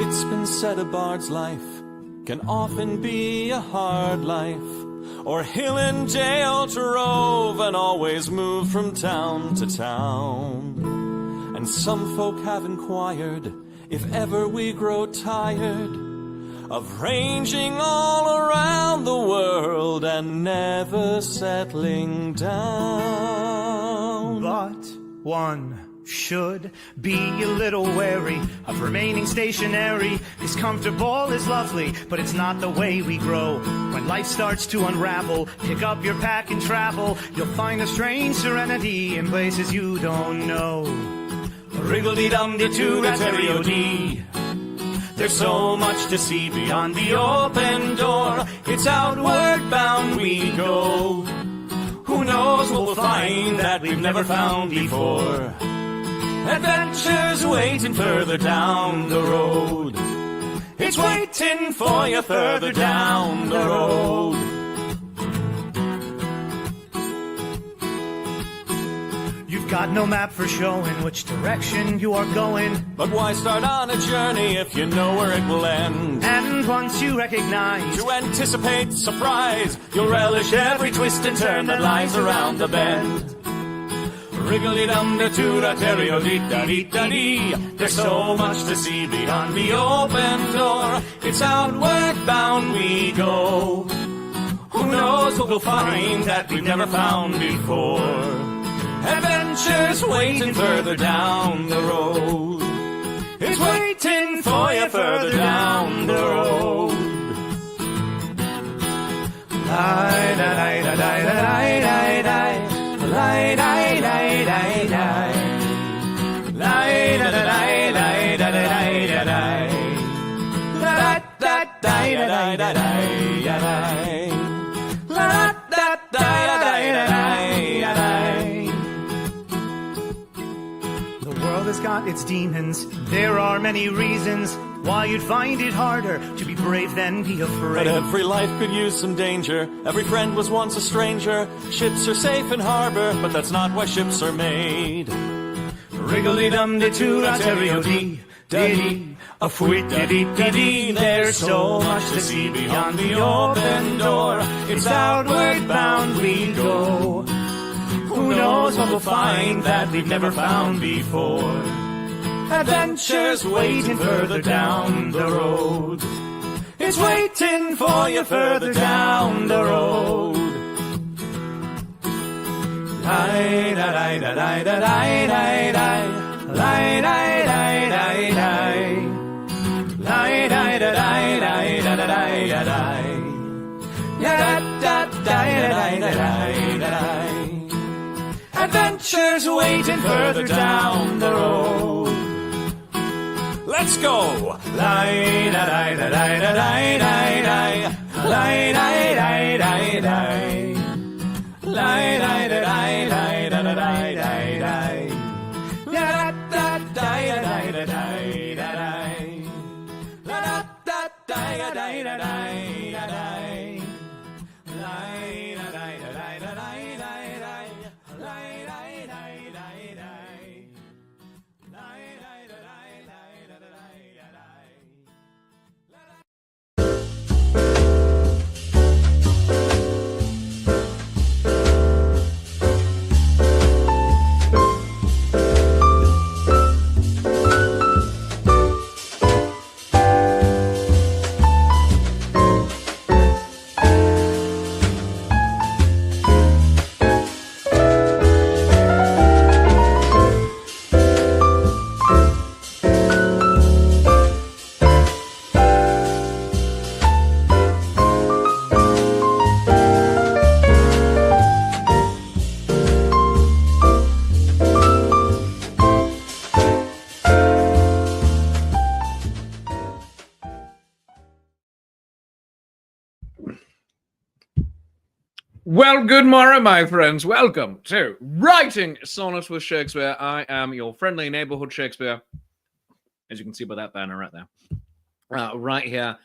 It's been said a bard's life can often be a hard life, or hill and jail to rove and always move from town to town. And some folk have inquired if ever we grow tired of ranging all around the world and never settling down. But one should be a little wary of remaining stationary. 'Cause comfortable is lovely, but it's not the way we grow. When life starts to unravel, pick up your pack and travel. You'll find a strange serenity in places you don't know. Wriggle-dee-dum-dee-doo-da-terry-o-dee. There's so much to see beyond the open door. It's outward bound we go. Who knows what we'll find that we've never found before. Adventures waiting further down the road. It's waiting for you further down the road. You've got no map for showing which direction you are going. But why start on a journey if you know where it will end? And once you recognize, to anticipate surprise, you'll relish every twist and turn that lies around the bend. Wriggle-dee-dum-dee-doo-da-terry-o-dee-da-dee-da-dee. There's so much to see beyond the open door. It's outward bound we go. Who knows what we'll find that we've never found before. Adventures waiting further down the road. It's waiting for you further down the road. The world has got its demons. There are many reasons why you'd find it harder to be brave than be afraid. But every life could use some danger. Every friend was once a stranger. Ships are safe in harbor, but that's not why ships are made. Wriggle-dee-dum-dee-doo-da-terry-o-dee-da-dee. A fweet-da-dee-da-dee. There's so much to see beyond the open door. It's outward bound we go. Who knows what we'll find that we've never found before. Adventures waiting further down the road. It's waiting for you further down the road. Adventures waiting further down the road. Let's go! Well, good morrow, my friends. Welcome to Writing Sonnets with Shakespeare. I am your friendly neighborhood Shakespeare, as you can see by that banner right there. Right here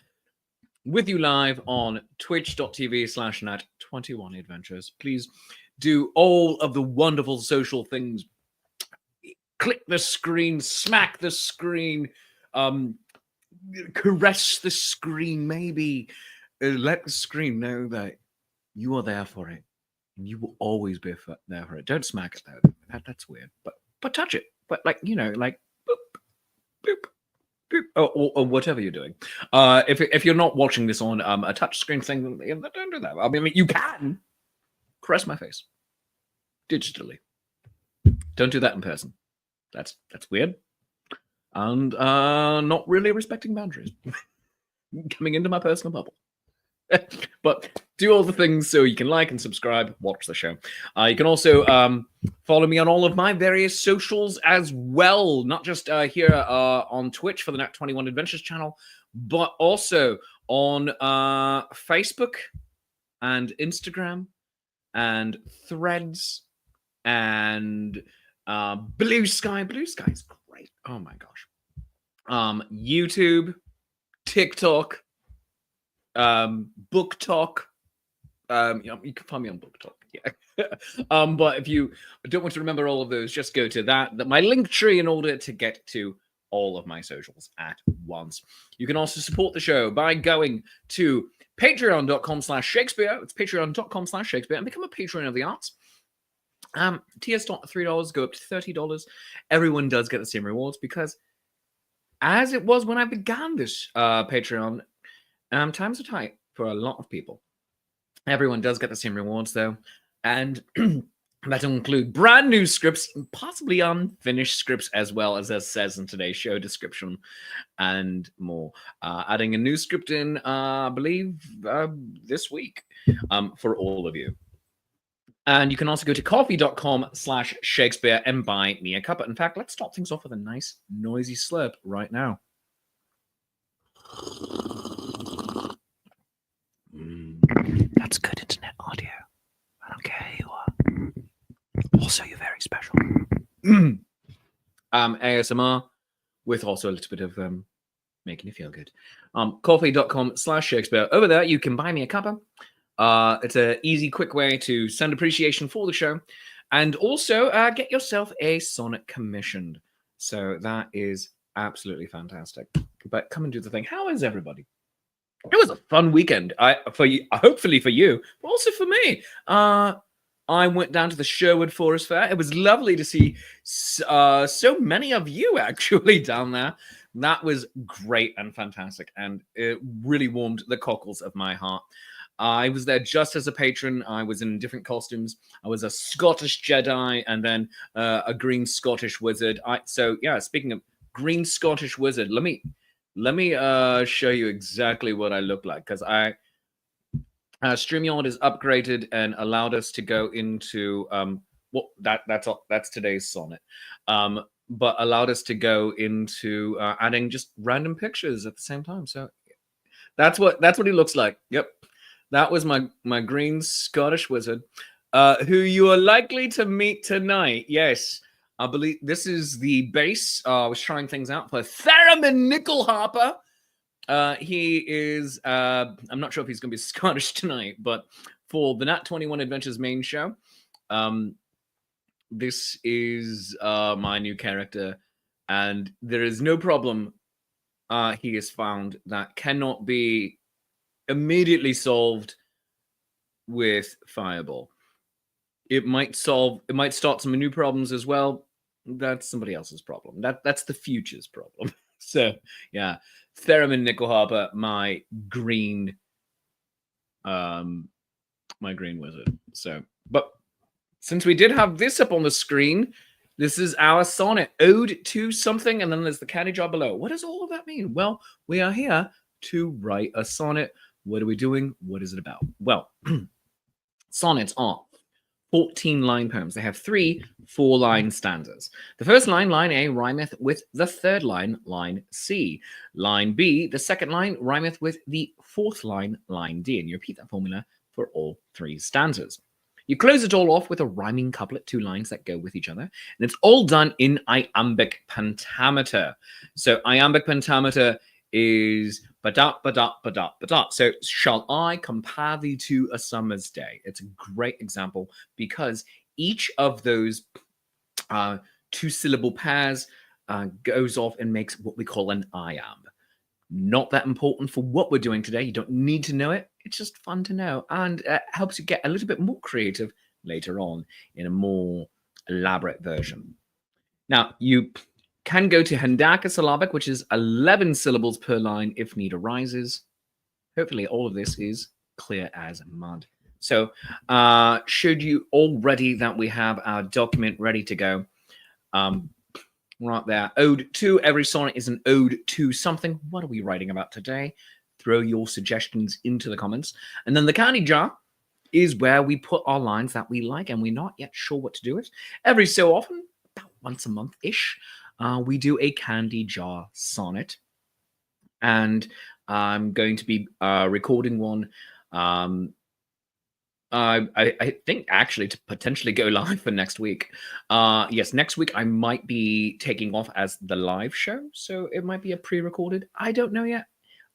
with you live on twitch.tv/nat21adventures. Please do all of the wonderful social things. Click the screen, smack the screen, caress the screen, maybe let the screen know that you are there for it, and you will always be there for it. Don't smack it though. That's weird. But touch it. But like like boop, boop, boop, or whatever you're doing. If you're not watching this on a touch screen thing, then don't do that. I mean, you can caress my face digitally. Don't do that in person. That's weird. And not really respecting boundaries. Coming into my personal bubble. But do all the things so you can like and subscribe, watch the show. You can also follow me on all of my various socials as well, not just here on Twitch for the Nat 21 Adventures channel, but also on Facebook and Instagram and Threads and Blue Sky. Blue Sky is great. Oh my gosh. YouTube, TikTok, Book Talk. You can find me on Book Talk. Yeah. But if you don't want to remember all of those, just go to my link tree in order to get to all of my socials at once. You can also support the show by going to patreon.com/Shakespeare. It's patreon.com/Shakespeare and become a patron of the arts. Tiers start at $3, go up to $30. Everyone does get the same rewards because, as it was when I began this Patreon, times are tight for a lot of people. Everyone does get the same rewards though, and that will include brand new scripts, possibly unfinished scripts as well, as it says in today's show description, and more. Adding a new script in, I believe, this week for all of you. And you can also go to coffee.com/Shakespeare and buy me a cup. In fact, let's start things off with a nice noisy slurp right now. That's good internet audio. I don't care who you are. Also, you're very special. ASMR with also a little bit of making you feel good. Coffee.com/Shakespeare. Over there, you can buy me a cuppa. It's an easy, quick way to send appreciation for the show, and also get yourself a sonnet commissioned. So that is absolutely fantastic. But come and do the thing. How is everybody? It was a fun weekend. For you, hopefully for you, but also for me. I went down to the Sherwood Forest Fair. It was lovely to see so many of you actually down there. That was great and fantastic, and it really warmed the cockles of my heart. I was there just as a patron. I was in different costumes. I was a Scottish Jedi and then a green Scottish wizard. So yeah, speaking of green Scottish wizard, let me show you exactly what I look like, because StreamYard is upgraded and allowed us to go into that's today's sonnet, but allowed us to go into adding just random pictures at the same time. So that's what he looks like. Yep. That was my green Scottish wizard, who you are likely to meet tonight. Yes, I believe this is the bass. I was trying things out for Theremin Nickelharper. He is, I'm not sure if he's going to be Scottish tonight, but for the Nat 21 Adventures main show, this is my new character, and there is no problem he has found that cannot be immediately solved with Fireball. It might start some new problems as well. That's somebody else's problem. That's the future's problem. So yeah, Theremin Nickelharper, my green wizard. So, but since we did have this up on the screen, this is our sonnet, Ode to Something, and then there's the candy jar below. What does all of that mean? Well, we are here to write a sonnet. What are we doing? What is it about? Well, sonnets are 14-line poems. They have 3 4-line stanzas. The first line, line A, rhymeth with the third line, line C. Line B, the second line, rhymeth with the fourth line, line D. And you repeat that formula for all 3 stanzas. You close it all off with a rhyming couplet, 2 lines that go with each other. And it's all done in iambic pentameter. So iambic pentameter is ba-da, ba-da, ba-da, ba-da. So, shall I compare thee to a summer's day? It's a great example because each of those 2-syllable pairs goes off and makes what we call an iamb. Not that important for what we're doing today. You don't need to know it. It's just fun to know, and helps you get a little bit more creative later on in a more elaborate version. Now, you can go to Hendaka syllabic, which is 11 syllables per line if need arises. Hopefully all of this is clear as mud. So should you already that we have our document ready to go, right there, ode to, every sonnet is an ode to something. What are we writing about today? Throw your suggestions into the comments. And then the candy jar is where we put our lines that we like and we're not yet sure what to do with. Every so often, about once a month-ish, we do a candy jar sonnet. And I'm going to be recording one. I think actually to potentially go live for next week. Yes, next week I might be taking off as the live show. So it might be a pre-recorded. I don't know yet.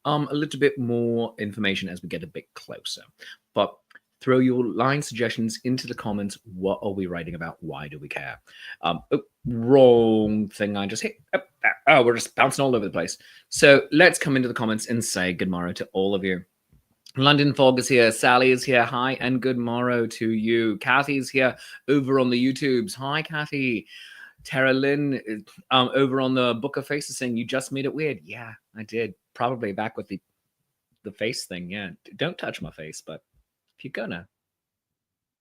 A little bit more information as we get a bit closer. But throw your line suggestions into the comments. What are we writing about? Why do we care? Wrong thing I just hit. Oh, we're just bouncing all over the place. So let's come into the comments and say good morrow to all of you. London Fog is here. Sally is here. Hi and good morrow to you. Kathy's here over on the YouTubes. Hi, Kathy. Tara Lynn over on the Book of Faces saying you just made it weird. Yeah, I did. Probably back with the face thing. Yeah, don't touch my face, but if you're gonna,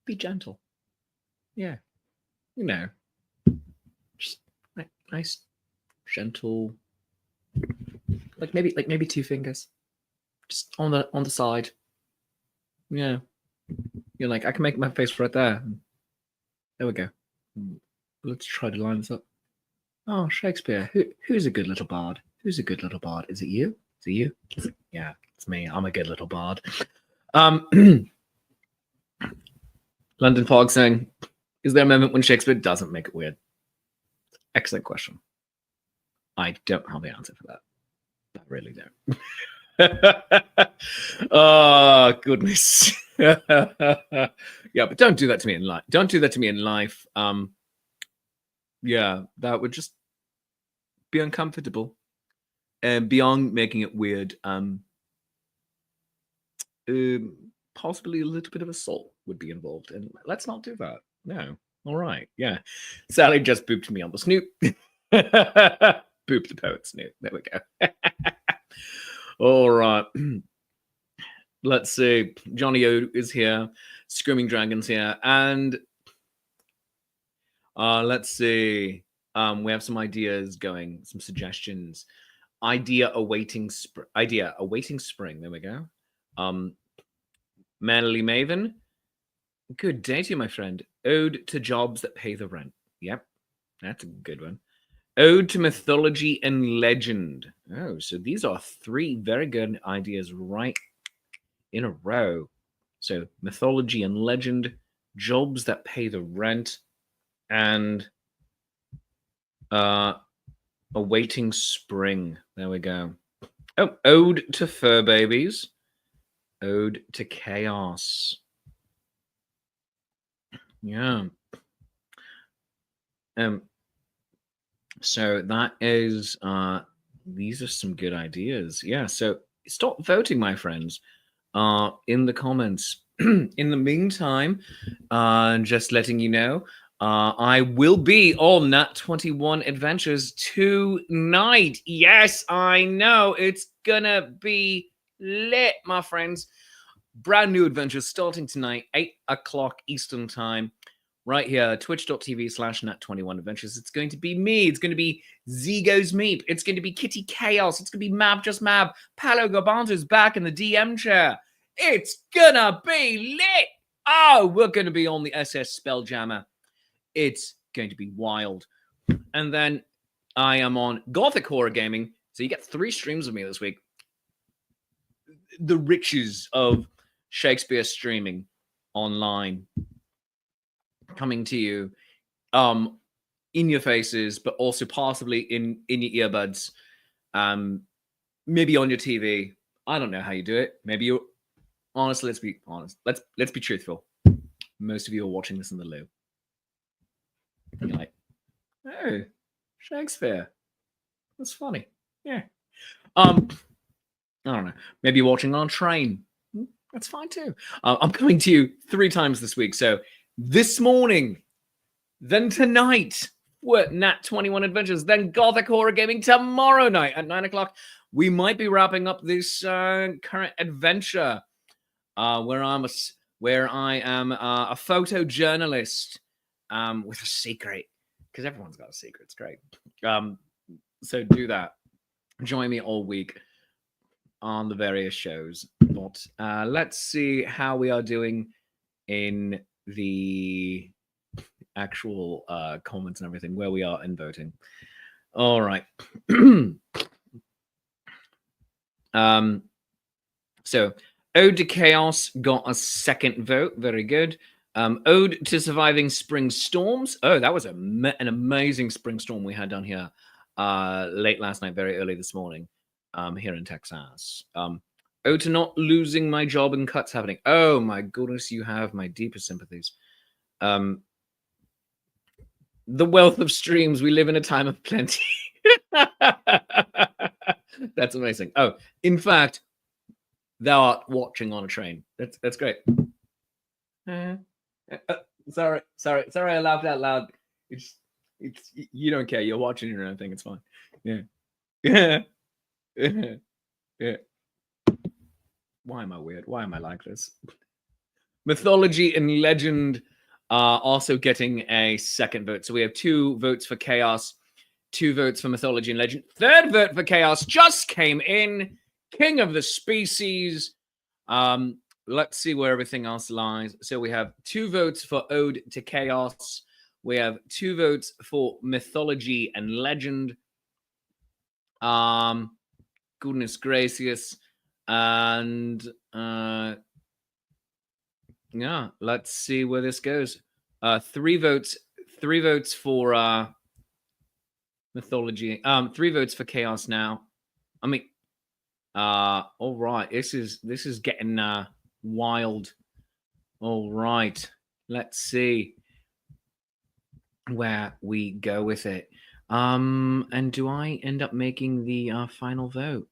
be gentle. Yeah, you know, just nice, gentle, like maybe 2 fingers, just on the side. Yeah, you're like, I can make my face right there. There we go. Let's try to line this up. Oh, Shakespeare. Who's a good little bard? Who's a good little bard? Is it you? Is it you? Yeah, it's me. I'm a good little bard. London Fog saying, is there a moment when Shakespeare doesn't make it weird? Excellent question. I don't have the answer for that. I really don't. Oh, goodness. Yeah, but don't do that to me in life. Don't do that to me in life. Yeah, that would just be uncomfortable. And beyond making it weird, possibly a little bit of assault would be involved. And let's not do that. No. All right. Yeah. Sally just booped me on the snoot. Boop the poet snoot. There we go. All right. Let's see. Johnny O is here. Screaming Dragon's here. And let's see. We have some ideas going, some suggestions. Idea awaiting spring. There we go. Manly Maven. Good day to you, my friend. Ode to jobs that pay the rent. Yep, that's a good one. Ode to mythology and legend. Oh, so these are 3 very good ideas right in a row. So mythology and legend, jobs that pay the rent, and awaiting spring. There we go. Oh, ode to fur babies. Ode to chaos. Yeah. So that is these are some good ideas. Yeah, so stop voting, my friends, in the comments. In the meantime, just letting you know, I will be on Nat 21 Adventures tonight. Yes, I know. It's gonna be lit, my friends. Brand new adventures starting tonight, 8 o'clock Eastern time, right here, twitch.tv/Nat21Adventures. It's going to be me. It's going to be Zigo's Meep. It's going to be Kitty Chaos. It's going to be Mab Just Mab. Paolo Garbanzo's back in the DM chair. It's gonna be lit. Oh, we're going to be on the SS Spelljammer. It's going to be wild. And then I am on Gothic Horror Gaming. So you get 3 streams of me this week. The riches of Shakespeare streaming online coming to you in your faces, but also possibly in your earbuds, maybe on your TV. I don't know how you do it. Maybe you're honestly, let's be honest. Let's be truthful. Most of you are watching this in the loo. And you're like, oh, Shakespeare. That's funny. Yeah. I don't know. Maybe you're watching on a train. That's fine too. I'm coming to you 3 times this week. So this morning, then tonight, we're Nat 21 Adventures, then Gothic Horror Gaming tomorrow night at 9 o'clock. We might be wrapping up this current adventure where I am a photojournalist with a secret, because everyone's got a secret. It's great. So do that. Join me all week on the various shows. But let's see how we are doing in the actual comments and everything, where we are in voting. All right. So Ode to Chaos got a second vote. Very good. Ode to Surviving Spring Storms. Oh, that was an amazing spring storm we had down here late last night, very early this morning here in Texas. Ode to Not Losing My Job and Cuts Happening. Oh, my goodness, you have my deepest sympathies. The Wealth of Streams. We live in a time of plenty. That's amazing. Oh, in fact, thou art watching on a train. That's great. Sorry, I laughed out loud. It's you don't care. You're watching your own thing. It's fine. Yeah. Yeah. Why am I weird? Why am I like this? Mythology and Legend are also getting a second vote. So we have 2 votes for Chaos, 2 votes for Mythology and Legend. Third vote for Chaos just came in. King of the Species. Let's see where everything else lies. So we have 2 votes for Ode to Chaos. We have 2 votes for Mythology and Legend. Goodness gracious. And yeah, let's see where this goes. 3 votes for Mythology. 3 votes for Chaos now. I mean, all right. This is getting wild. All right. Let's see where we go with it. And do I end up making the final vote?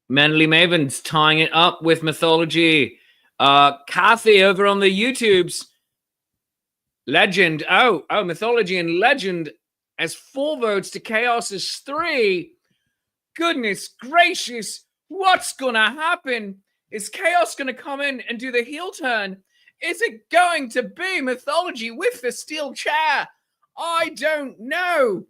Manly Maven's tying it up with Mythology. Kathy over on the YouTubes. Legend. Oh, Mythology and Legend has 4 votes to Chaos is 3. Goodness gracious. What's gonna happen? Is Chaos gonna come in and do the heel turn? Is it going to be Mythology with the steel chair? I don't know.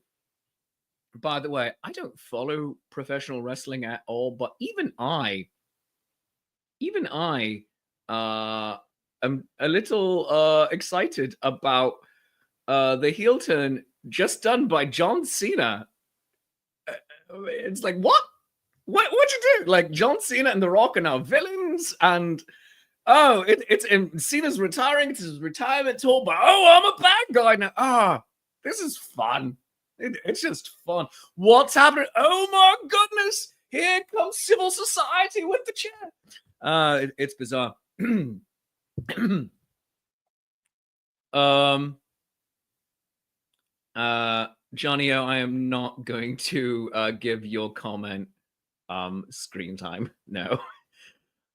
By the way, I don't follow professional wrestling at all, but even I am a little excited about the heel turn just done by John Cena. It's like, what'd you do? Like, John Cena and The Rock are now villains, and it's Cena's retiring. It's his retirement tour, but I'm a bad guy now. This is fun. It's just fun. What's happening? Oh my goodness! Here comes civil society with the chair. It's bizarre. Johnny O, I am not going to give your comment screen time. No.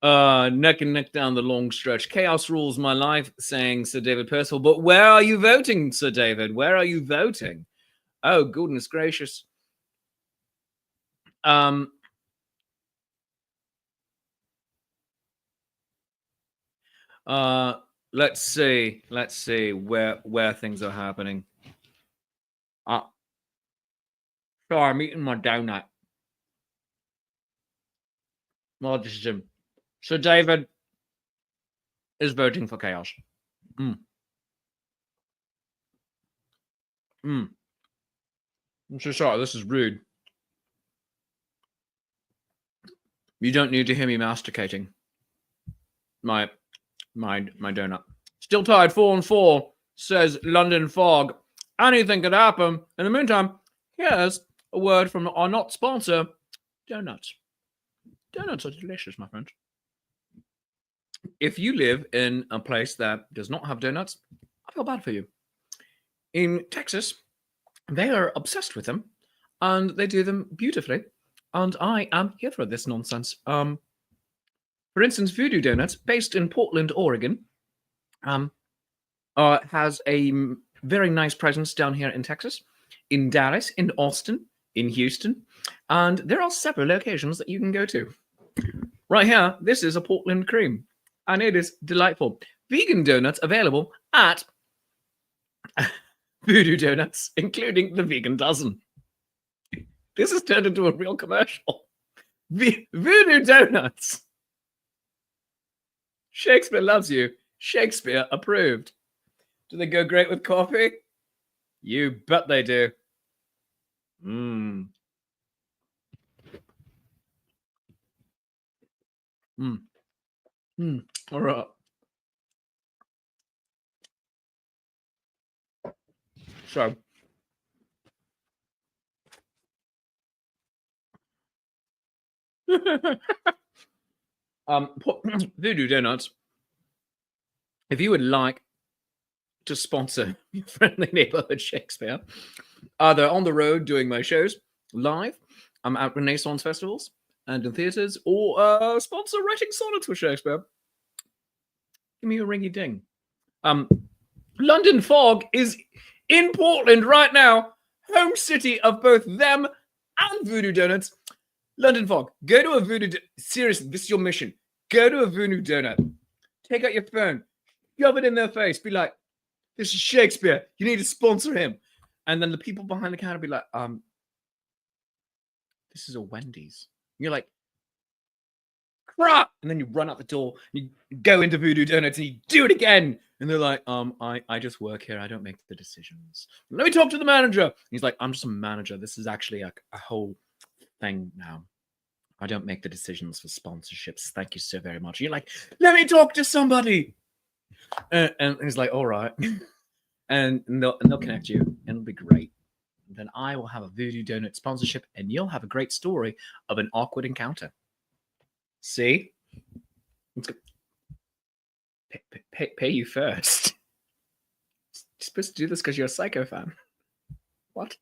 Neck and neck down the long stretch. Chaos rules my life, saying Sir David Percival. But where are you voting, Sir David? Where are you voting? Oh, goodness gracious. Let's see where things are happening. Sorry, I'm eating my donut. Well, this is him. So David is voting for Chaos. I'm so sorry, this is rude. You don't need to hear me masticating my donut. Still tied 4-4, says London Fog. Anything could happen. In the meantime, here's a word from our not sponsor, donuts. Donuts are delicious, my friends. If you live in a place that does not have donuts, I feel bad for you. In Texas, they are obsessed with them, and they do them beautifully. and I am here for this nonsense. For instance, Voodoo Donuts, based in Portland, Oregon, has a very nice presence down here in Texas, in Dallas, in Austin, in Houston, and there are several locations that you can go to. Right here, this is a Portland cream, and it is delightful. Vegan donuts available at Voodoo Donuts, including the vegan dozen. This has turned into a real commercial. Voodoo Donuts. Shakespeare loves you. Shakespeare approved. Do they go great with coffee? You bet they do. Mmm. Mmm. Mmm. All right. So, Voodoo Donuts, if you would like to sponsor your friendly neighborhood Shakespeare, either on the road doing my shows live, I'm at Renaissance festivals and in theaters, or sponsor writing sonnets with Shakespeare, give me a ringy ding. London Fog is in Portland right now, home city of both them and Voodoo Donuts. London Fog, go to a Voodoo. Seriously, this is your mission. Go to a Voodoo Donut. Take out your phone, shove it in their face, be like, "This is Shakespeare. You need to sponsor him." And then the people behind the counter be like, "This is a Wendy's." And you're like, "Crap!" And then you run out the door. You go into Voodoo Donuts and you do it again. And they're like, I just work here. I don't make the decisions. Let me talk to the manager." And he's like, "I'm just a manager. This is actually a whole thing now. I don't make the decisions for sponsorships. Thank you so very much." And you're like, "Let me talk to somebody." And he's like, "All right." and they'll connect you, and it'll be great. And then I will have a Voodoo Donut sponsorship, and you'll have a great story of an awkward encounter. See? Pay you first. You're supposed to do this because you're a Psycho fan. What?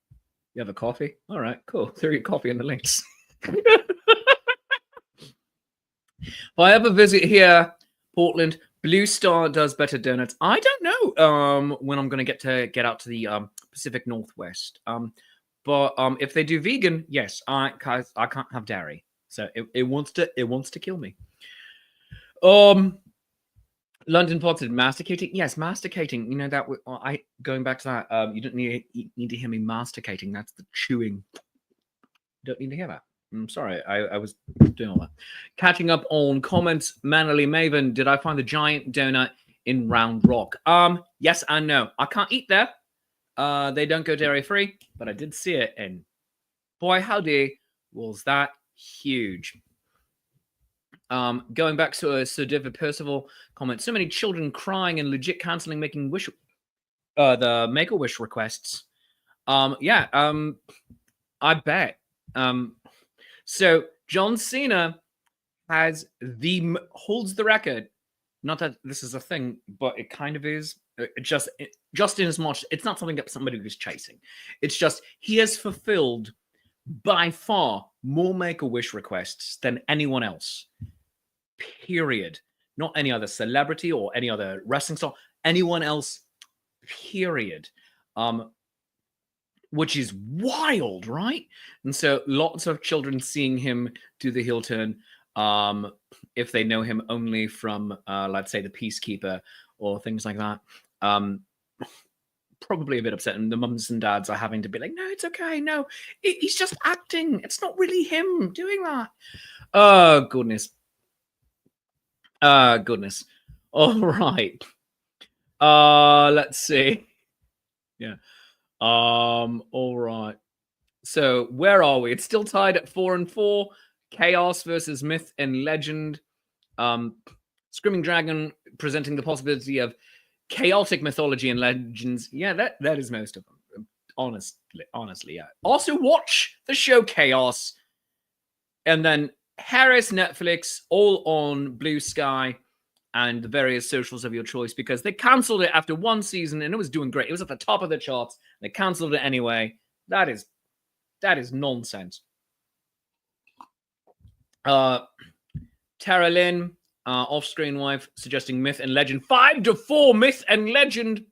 You have a coffee? All right, cool. Throw your coffee in the links. If I ever visit here, Portland, Blue Star does better donuts. I don't know when I'm going to get out to the Pacific Northwest. But if they do vegan, yes, I can't have dairy, so it wants to kill me. London Pod said masticating. Yes, masticating. You know that. Going back to that. You don't need to hear me masticating. That's the chewing. You don't need to hear that. I'm sorry. I was doing all that. Catching up on comments. Mannerly Maven. Did I find the giant donut in Round Rock? Yes and no. I can't eat there. They don't go dairy free, but I did see it, and boy, howdy, was that huge. Going back to Sir David Percival comment, so many children crying and legit cancelling making wish, the Make-A-Wish requests. I bet. So John Cena holds the record. Not that this is a thing, but it kind of is. Just in as much, it's not something that somebody was chasing. It's just he has fulfilled by far more Make-A-Wish requests than anyone else. Period. Not any other celebrity or any other wrestling star. Anyone else. Period. Which is wild, right? And so lots of children seeing him do the heel turn, if they know him only from, let's say, the Peacekeeper or things like that, probably a bit upset. And the mums and dads are having to be like, "No, it's okay. No, he's just acting. It's not really him doing that." Oh, goodness. Goodness. All right. Let's see. Yeah. All right. So where are we? It's still tied at 4-4. Chaos versus Myth and Legend. Screaming Dragon presenting the possibility of chaotic mythology and legends. Yeah, that is most of them. Honestly, yeah. Also watch the show Chaos. And then Harris, Netflix, all on Blue Sky and the various socials of your choice, because they cancelled it after one season and it was doing great. It was at the top of the charts. They cancelled it anyway. That is nonsense. Tara Lynn, off-screen wife, suggesting myth and legend. 5 to 4, myth and legend.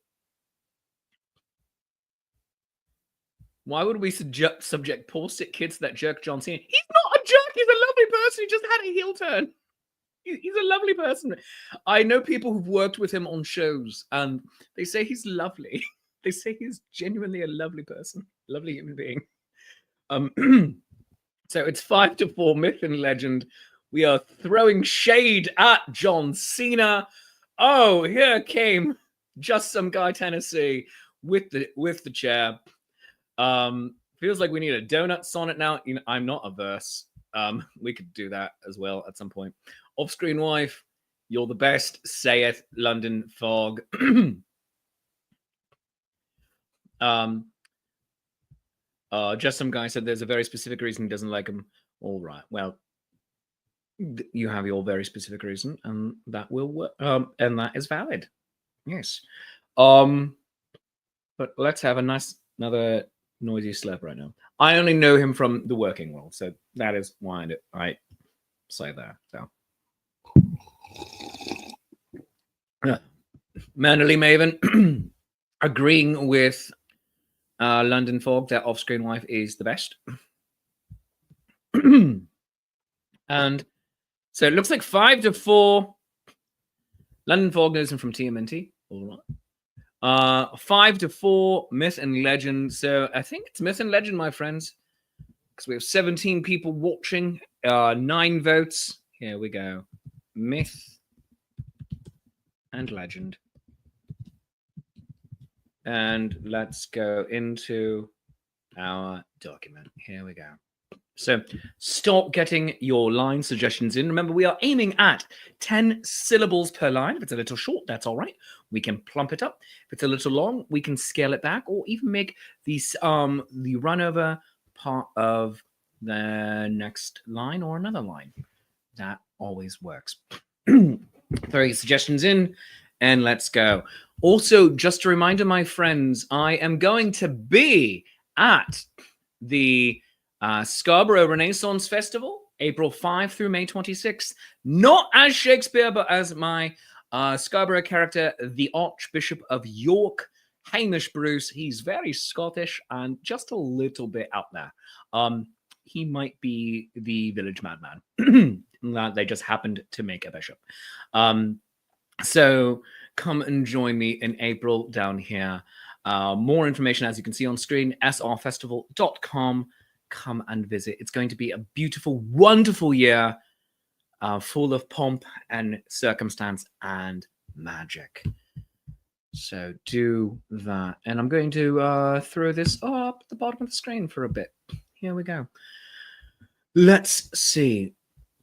Why would we subject poor sick kids to that jerk John Cena? He's not a jerk. He's a lovely person. He just had a heel turn. He's a lovely person. I know people who've worked with him on shows, and they say he's lovely. They say he's genuinely a lovely person, lovely human being. So it's 5 to 4, myth and legend. We are throwing shade at John Cena. Oh, here came just some guy Tennessee with the chair. Feels like we need a donut sonnet now. You know, I'm not averse. We could do that as well at some point. Off-screen wife, you're the best, saith London Fog. Just some guy said there's a very specific reason he doesn't like him. All right, well, you have your very specific reason, and that will work, and that is valid. Yes. But let's have another noisy slurp right now. I only know him from the working world, so that is why I say that. So. Mannerly Maven agreeing with London Fog that off-screen wife is the best. And so it looks like 5 to 4. London Fog knows him from TMNT. All right. 5 to 4, myth and legend. So I think it's myth and legend, my friends, because we have 17 people watching, 9 votes. Here we go. Myth and legend. And let's go into our document. Here we go. So start getting your line suggestions in. Remember, we are aiming at 10 syllables per line. If it's a little short, that's all right. We can plump it up. If it's a little long, we can scale it back, or even make these the run over part of the next line or another line. That always works. Throw your suggestions in, and let's go. Also, just a reminder, my friends, I am going to be at the Scarborough Renaissance Festival, April 5 through May 26th. Not as Shakespeare, but as my Scarborough character, the Archbishop of York, Hamish Bruce. He's very Scottish and just a little bit out there. He might be the village madman. They just happened to make a bishop. So come and join me in April down here. More information, as you can see on screen, srfestival.com. Come and visit. It's going to be a beautiful, wonderful year, full of pomp and circumstance and magic. So do that. And I'm going to throw this up at the bottom of the screen for a bit. Here we go. Let's see.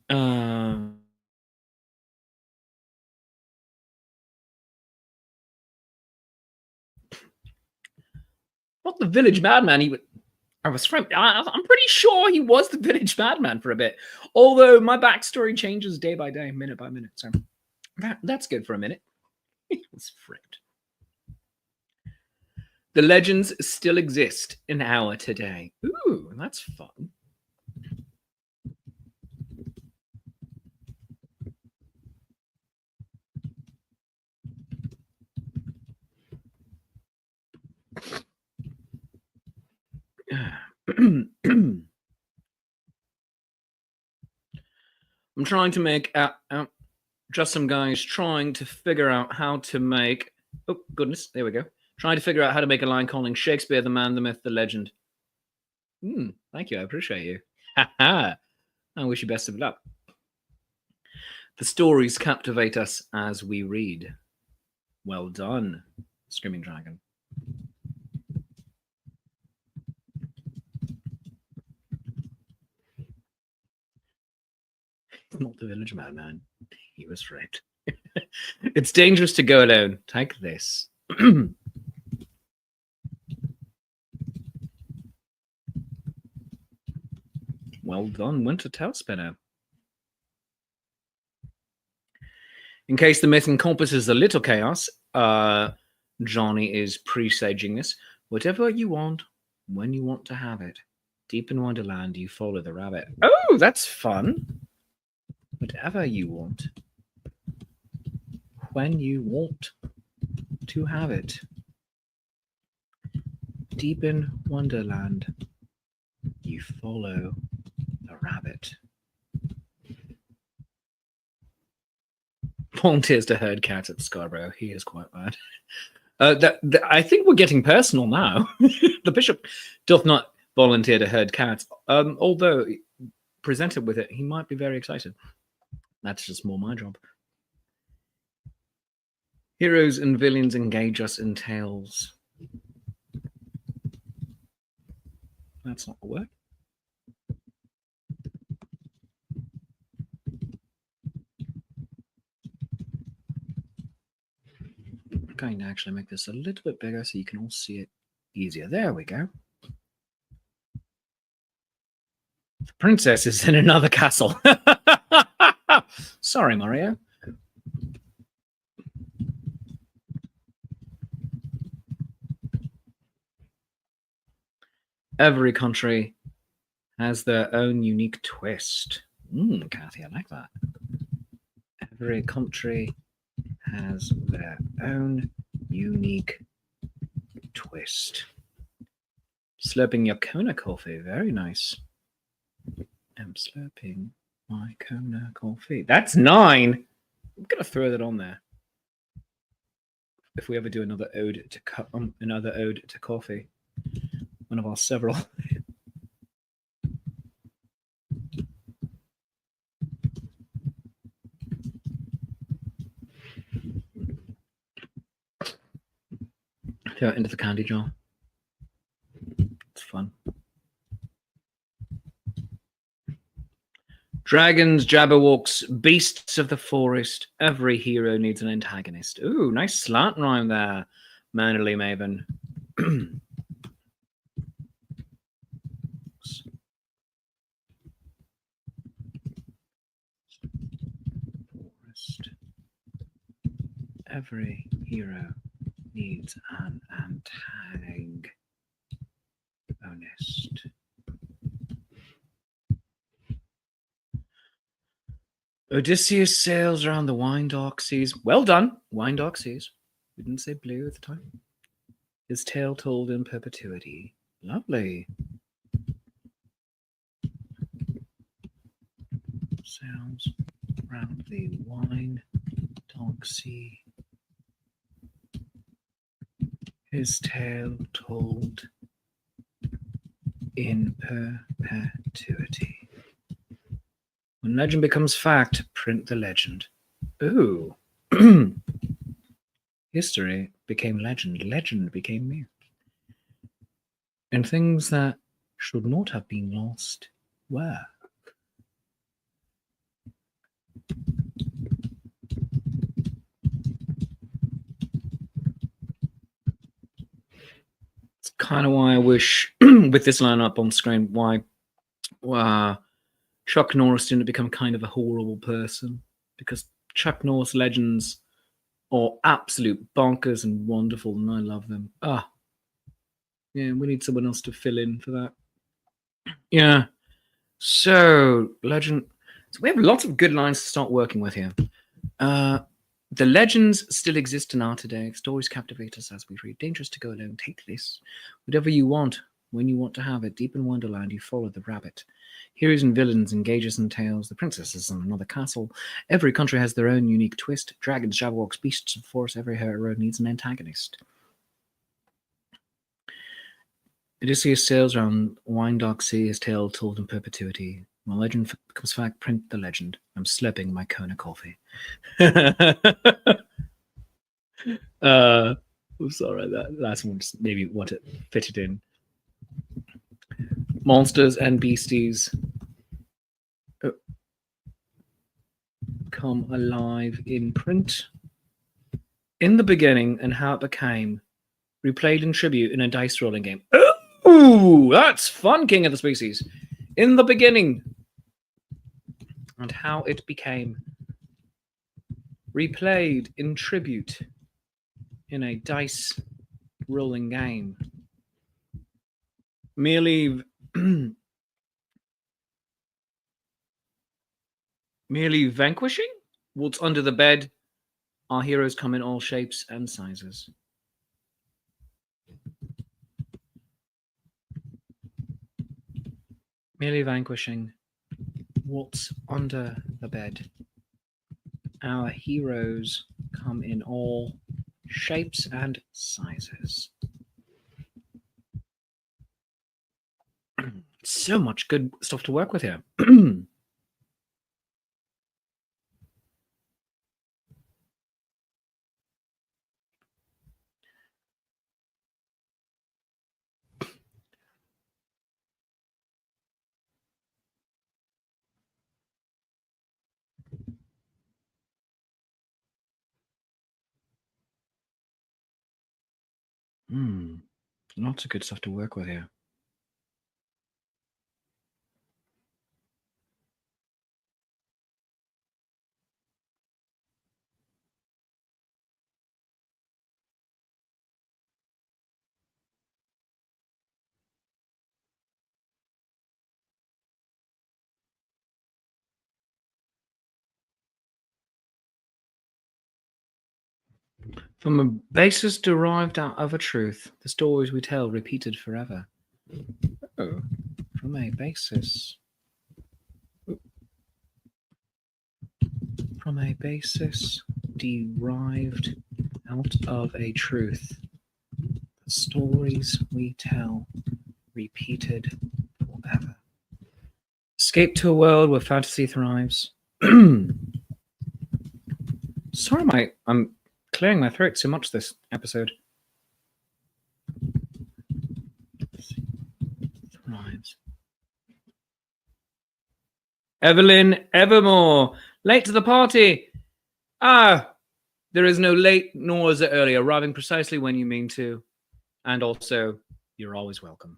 Not the village madman. I'm pretty sure he was the village madman for a bit. Although my backstory changes day by day, minute by minute. So that's good for a minute. He was fricked. The legends still exist in our today. Ooh, that's fun. I'm trying to make just some guys trying to figure out how to make. Oh goodness, there we go. Trying to figure out how to make a line calling Shakespeare the man, the myth, the legend. Thank you, I appreciate you. I wish you best of luck. The stories captivate us as we read. Well done, Screaming Dragon. Not the village madman. He was right. It's dangerous to go alone. Take this. Well done, Winter Tailspinner. In case the myth encompasses a little chaos, Johnny is presaging this. Whatever you want, when you want to have it. Deep in Wonderland, you follow the rabbit. Oh, that's fun. whatever you want, when you want to have it. Deep in Wonderland, you follow the rabbit. Volunteers to herd cats at Scarborough. He is quite bad. I think we're getting personal now. The bishop doth not volunteer to herd cats, although presented with it, he might be very excited. That's just more my job. Heroes and villains engage us in tales. That's not the word. I'm going to actually make this a little bit bigger so you can all see it easier. There we go. The princess is in another castle. Sorry, Mario. Every country has their own unique twist. Kathy, I like that. Every country has their own unique twist. Slurping your Kona coffee. Very nice. I'm slurping my Kona coffee. That's 9. I'm going to throw that on there. If we ever do another ode to coffee. One of our several. Throw it into the candy jar. It's fun. Dragons, jabberwocks, beasts of the forest. Every hero needs an antagonist. Ooh, nice slant rhyme there, Mannerly Maven. Every hero needs an antagonist. Odysseus sails around the wine-dark seas. Well done, wine-dark seas. We didn't say blue at the time. His tale told in perpetuity. Lovely. Sails around the wine-dark sea. His tale told in perpetuity. When legend becomes fact, print the legend. Ooh. History became legend. Legend became myth. And things that should not have been lost were. Kind of why I wish, with this line up on screen, why Chuck Norris didn't become kind of a horrible person, because Chuck Norris legends are absolute bonkers and wonderful, and I love them. Yeah, we need someone else to fill in for that. Yeah, so legend. So we have lots of good lines to start working with here. The legends still exist in our today. Stories captivate us as we read. Dangerous to go alone. Take this. Whatever you want, when you want to have it. Deep in Wonderland, you follow the rabbit. Heroes and villains engage us in tales. The princess is in another castle. Every country has their own unique twist. Dragons, jabberwocks, beasts of the forest. Every hero needs an antagonist. Odysseus sails around wine-dark sea, his tale told in perpetuity. When legend becomes fact, print the legend. I'm slurping my Kona coffee. I'm sorry, that last one just maybe want to fit it in. Monsters and beasties come alive in print. In the beginning, and how it became replayed in tribute in a dice rolling game. Ooh, that's fun, King of the Species. In the beginning, and how it became replayed in tribute in a dice rolling game. Merely Merely vanquishing? What's under the bed? Our heroes come in all shapes and sizes. Merely vanquishing. What's under the bed? Our heroes come in all shapes and sizes. So much good stuff to work with here. Lots of good stuff to work with here. From a basis derived out of a truth, the stories we tell repeated forever. Oh, from a basis. From a basis derived out of a truth, the stories we tell repeated forever. Escape to a world where fantasy thrives. Sorry, I'm clearing my throat so much this episode. Thrives. Evelyn Evermore, late to the party. There is no late nor is it early, arriving precisely when you mean to. And also, you're always welcome.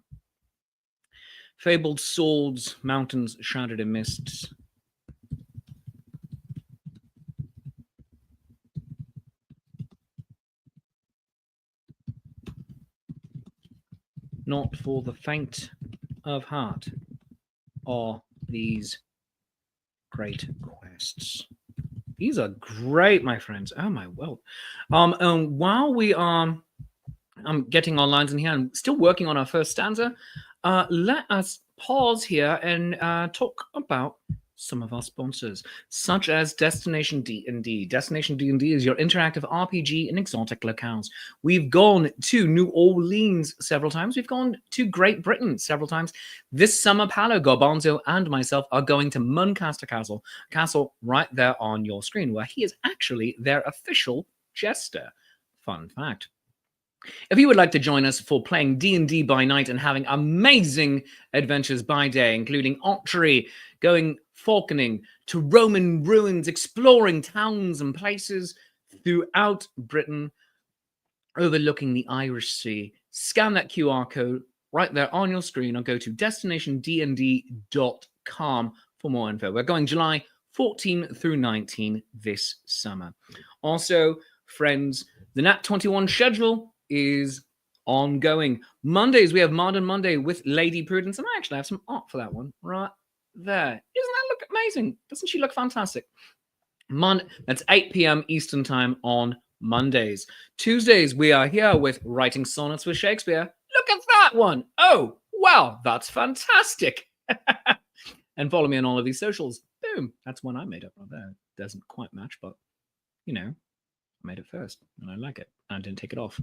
Fabled swords, mountains shrouded in mists. Not for the faint of heart are these great quests. These are great, my friends. Oh my word. While we are getting our lines in here and still working on our first stanza, let us pause here and talk about some of our sponsors, such as Destination D&D. Destination D&D is your interactive RPG in exotic locales. We've gone to New Orleans several times. We've gone to Great Britain several times. This summer, Paolo, Garbanzo, and myself are going to Muncaster Castle, castle right there on your screen, where he is actually their official jester. Fun fact. If you would like to join us for playing D&D by night and having amazing adventures by day, including archery, going falconing to Roman ruins, exploring towns and places throughout Britain, overlooking the Irish Sea, scan that QR code right there on your screen or go to destinationdnd.com for more info. We're going July 14 through 19 this summer. Also, friends, the Nat 21 schedule is ongoing. Mondays, we have Modern Monday with Lady Prudence, and I actually have some art for that one right there. Doesn't that look amazing? Doesn't she look fantastic? That's 8 p.m. Eastern Time on Mondays. Tuesdays, we are here with Writing Sonnets with Shakespeare. Look at that one. Oh, wow, that's fantastic. And follow me on all of these socials. Boom, that's one I made up right there. Doesn't quite match, but, you know, I made it first, and I like it. I didn't take it off.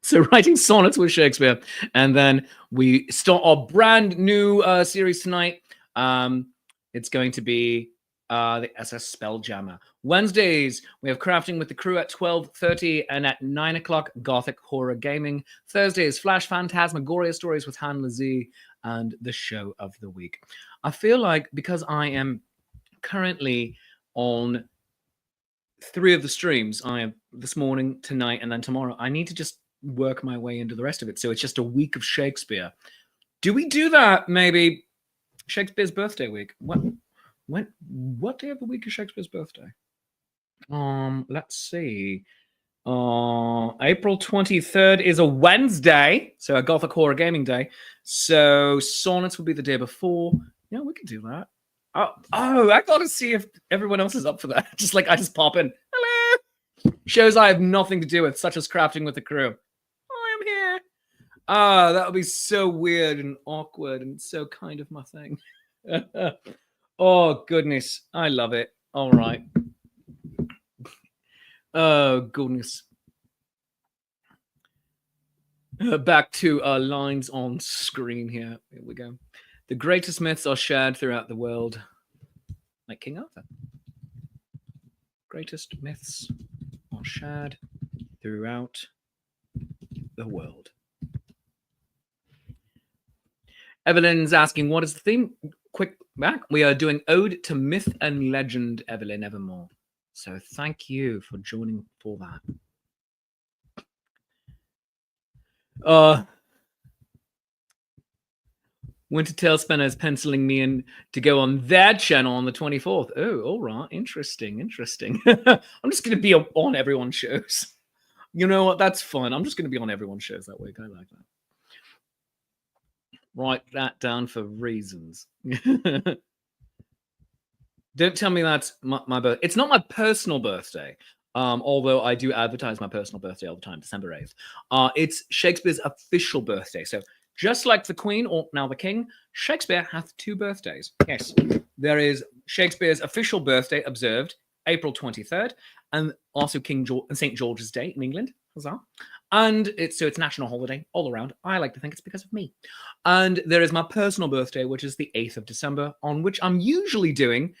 So Writing Sonnets with Shakespeare. And then we start our brand new series tonight. It's going to be the SS Spelljammer. Wednesdays, we have Crafting with the Crew at 12:30 and at 9 o'clock, Gothic Horror Gaming. Thursdays, Flash Phantasmagoria Stories with Han Lazee and the Show of the Week. I feel like because I am currently on 3 of the streams, I am this morning, tonight, and then tomorrow, I need to just work my way into the rest of it. So it's just a week of Shakespeare. Do we do that maybe Shakespeare's birthday week? What day of the week is Shakespeare's birthday? Let's see. April 23rd is a Wednesday, so a Gothic Horror Gaming Day. So Sonnets will be the day before. Yeah, we could do that. Oh, I got to see if everyone else is up for that. Just like I just pop in. Hello. Shows I have nothing to do with, such as crafting with the crew. I am here. That would be so weird and awkward and so kind of my thing. Oh, goodness. I love it. All right. Oh, goodness. Back to lines on screen here. Here we go. The greatest myths are shared throughout the world, like King Arthur. Greatest myths are shared throughout the world. Evelyn's asking, what is the theme? Quick back. We are doing Ode to Myth and Legend, Evelyn Evermore. So thank you for joining for that. Winter Tailspinner is penciling me in to go on their channel on the 24th. Oh, all right. Interesting. I'm just going to be on everyone's shows. You know what? That's fun. I'm just going to be on everyone's shows that week. I like that. Write that down for reasons. Don't tell me that's my birthday. It's not my personal birthday. Although I do advertise my personal birthday all the time, December 8th. It's Shakespeare's official birthday. So just like the Queen, or now the King, Shakespeare hath two birthdays. Yes, there is Shakespeare's official birthday observed April 23rd, and also St. George's Day in England. Huzzah. And it's national holiday all around. I like to think it's because of me. And there is my personal birthday, which is the 8th of December, on which I'm usually doing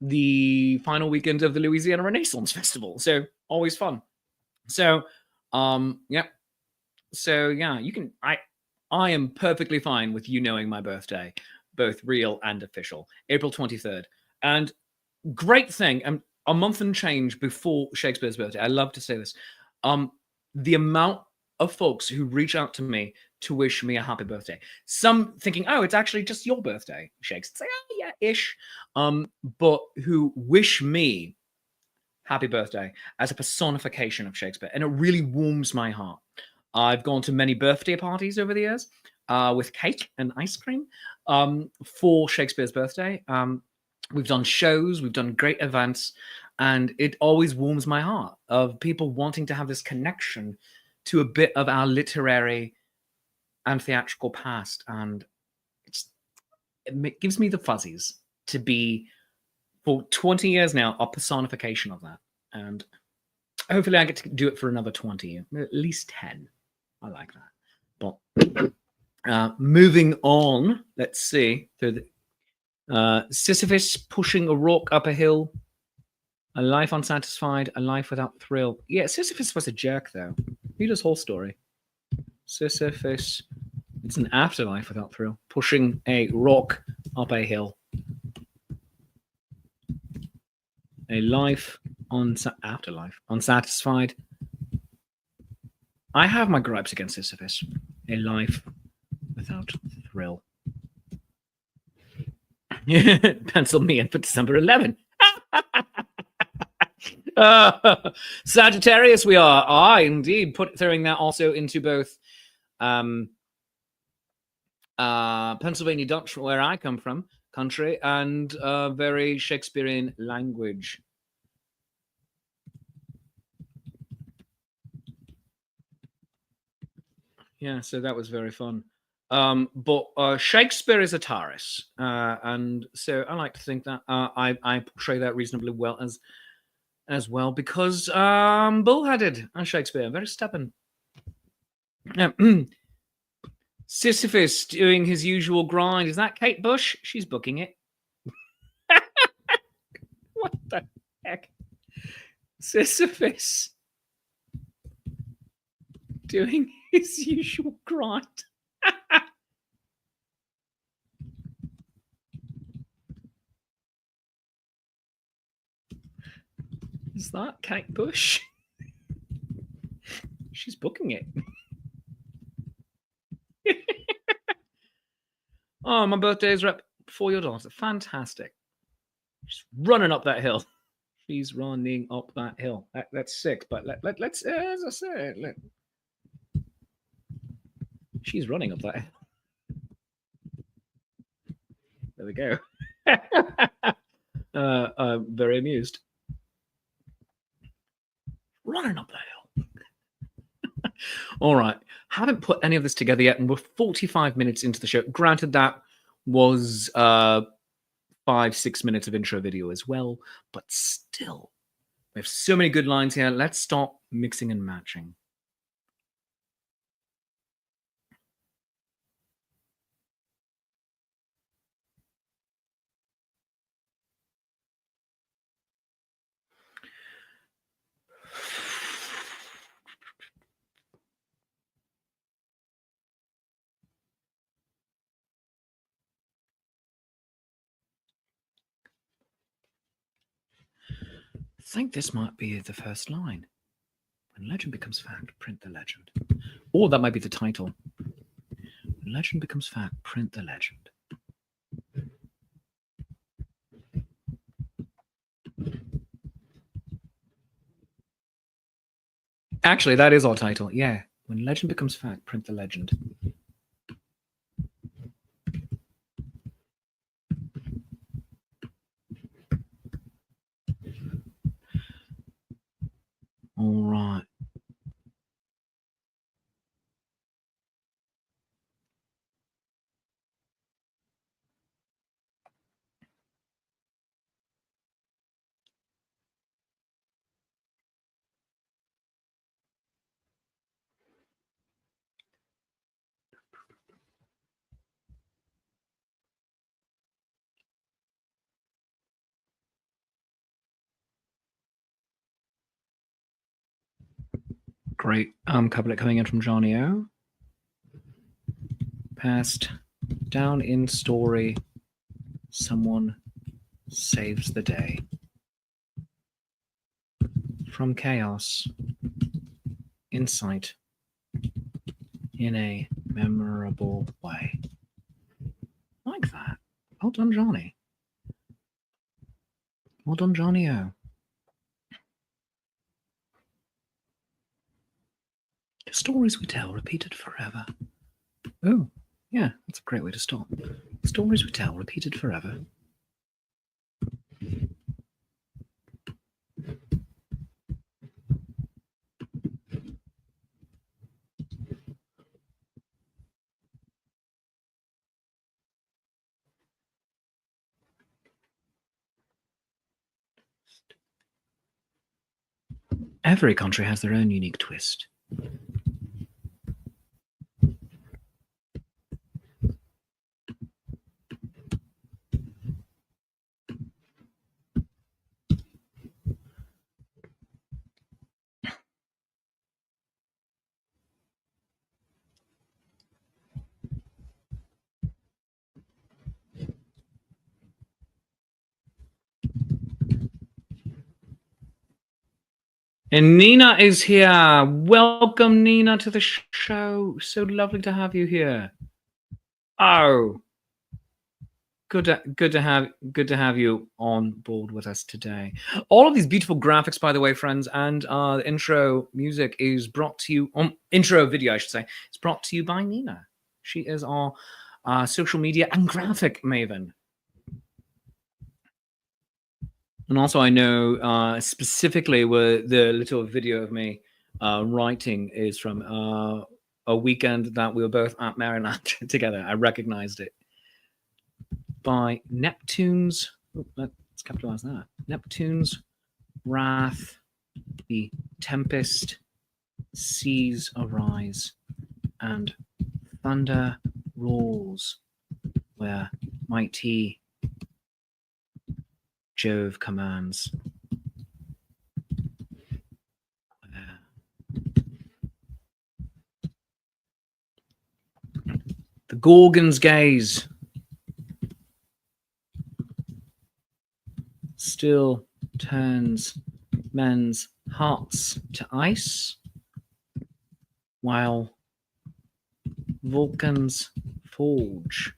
the final weekend of the Louisiana Renaissance Festival. So always fun. So, yeah. So yeah, you can. I am perfectly fine with you knowing my birthday, both real and official, April 23rd. And great thing, a month and change before Shakespeare's birthday. I love to say this. The amount of folks who reach out to me to wish me a happy birthday. Some thinking, oh, it's actually just your birthday, Shakes. Say, oh yeah, ish. But who wish me happy birthday as a personification of Shakespeare, and it really warms my heart. I've gone to many birthday parties over the years with cake and ice cream for Shakespeare's birthday. We've done shows, we've done great events, and it always warms my heart of people wanting to have this connection to a bit of our literary and theatrical past. And it gives me the fuzzies to be, for 20 years now, a personification of that. And hopefully I get to do it for another 20, at least 10. I like that. But moving on, let's see. Sisyphus pushing a rock up a hill. A life unsatisfied, a life without thrill. Yeah, Sisyphus was a jerk, though. Read his whole story. Sisyphus, it's an afterlife without thrill. Pushing a rock up a hill. A life afterlife unsatisfied. I have my gripes against Sisyphus. A life without thrill. Pencil me in for December 11. Sagittarius we are. I indeed throwing that also into both Pennsylvania Dutch, where I come from, country, and very Shakespearean language. Yeah, so that was very fun. But Shakespeare is a Taurus, and so I like to think that I portray that reasonably well as well, because bullheaded and Shakespeare, very stubborn. Sisyphus doing his usual grind. Is that Kate Bush? She's booking it. What the heck? Sisyphus doing his usual grind. Is that Kate Bush? She's booking it. Oh, my birthday is right before your daughter. Fantastic. She's running up that hill. She's running up that hill. That's sick, but let's, as I said, she's running up that hill. There we go. I'm very amused. Running up the hill. All right. Haven't put any of this together yet, and we're 45 minutes into the show. Granted, that was 5-6 minutes of intro video as well, but still, we have so many good lines here. Let's start mixing and matching. I think this might be the first line. When legend becomes fact, print the legend. Or that might be the title. When legend becomes fact, print the legend. Actually, that is our title. Yeah. When legend becomes fact, print the legend. All right. Great couplet coming in from Johnny O. Passed down in story, someone saves the day. From chaos, insight in a memorable way. Like that. Well done, Johnny. Well done, Johnny O. Stories we tell, repeated forever. Oh, yeah, that's a great way to start. Stories we tell, repeated forever. Every country has their own unique twist. And Nina is here. Welcome, Nina, to the show. So lovely to have you here. Oh, good to have you on board with us today. All of these beautiful graphics, by the way, friends, and the intro music is brought to you intro video, I should say. It's brought to you by Nina. She is our social media and graphic maven. And also, I know specifically where the little video of me writing is from a weekend that we were both at Maryland together. I recognized it. By Neptune's, let's capitalize that. Neptune's wrath, the tempest, seas arise, and thunder roars, where mighty Jove commands. The Gorgon's gaze still turns men's hearts to ice, while Vulcan's forge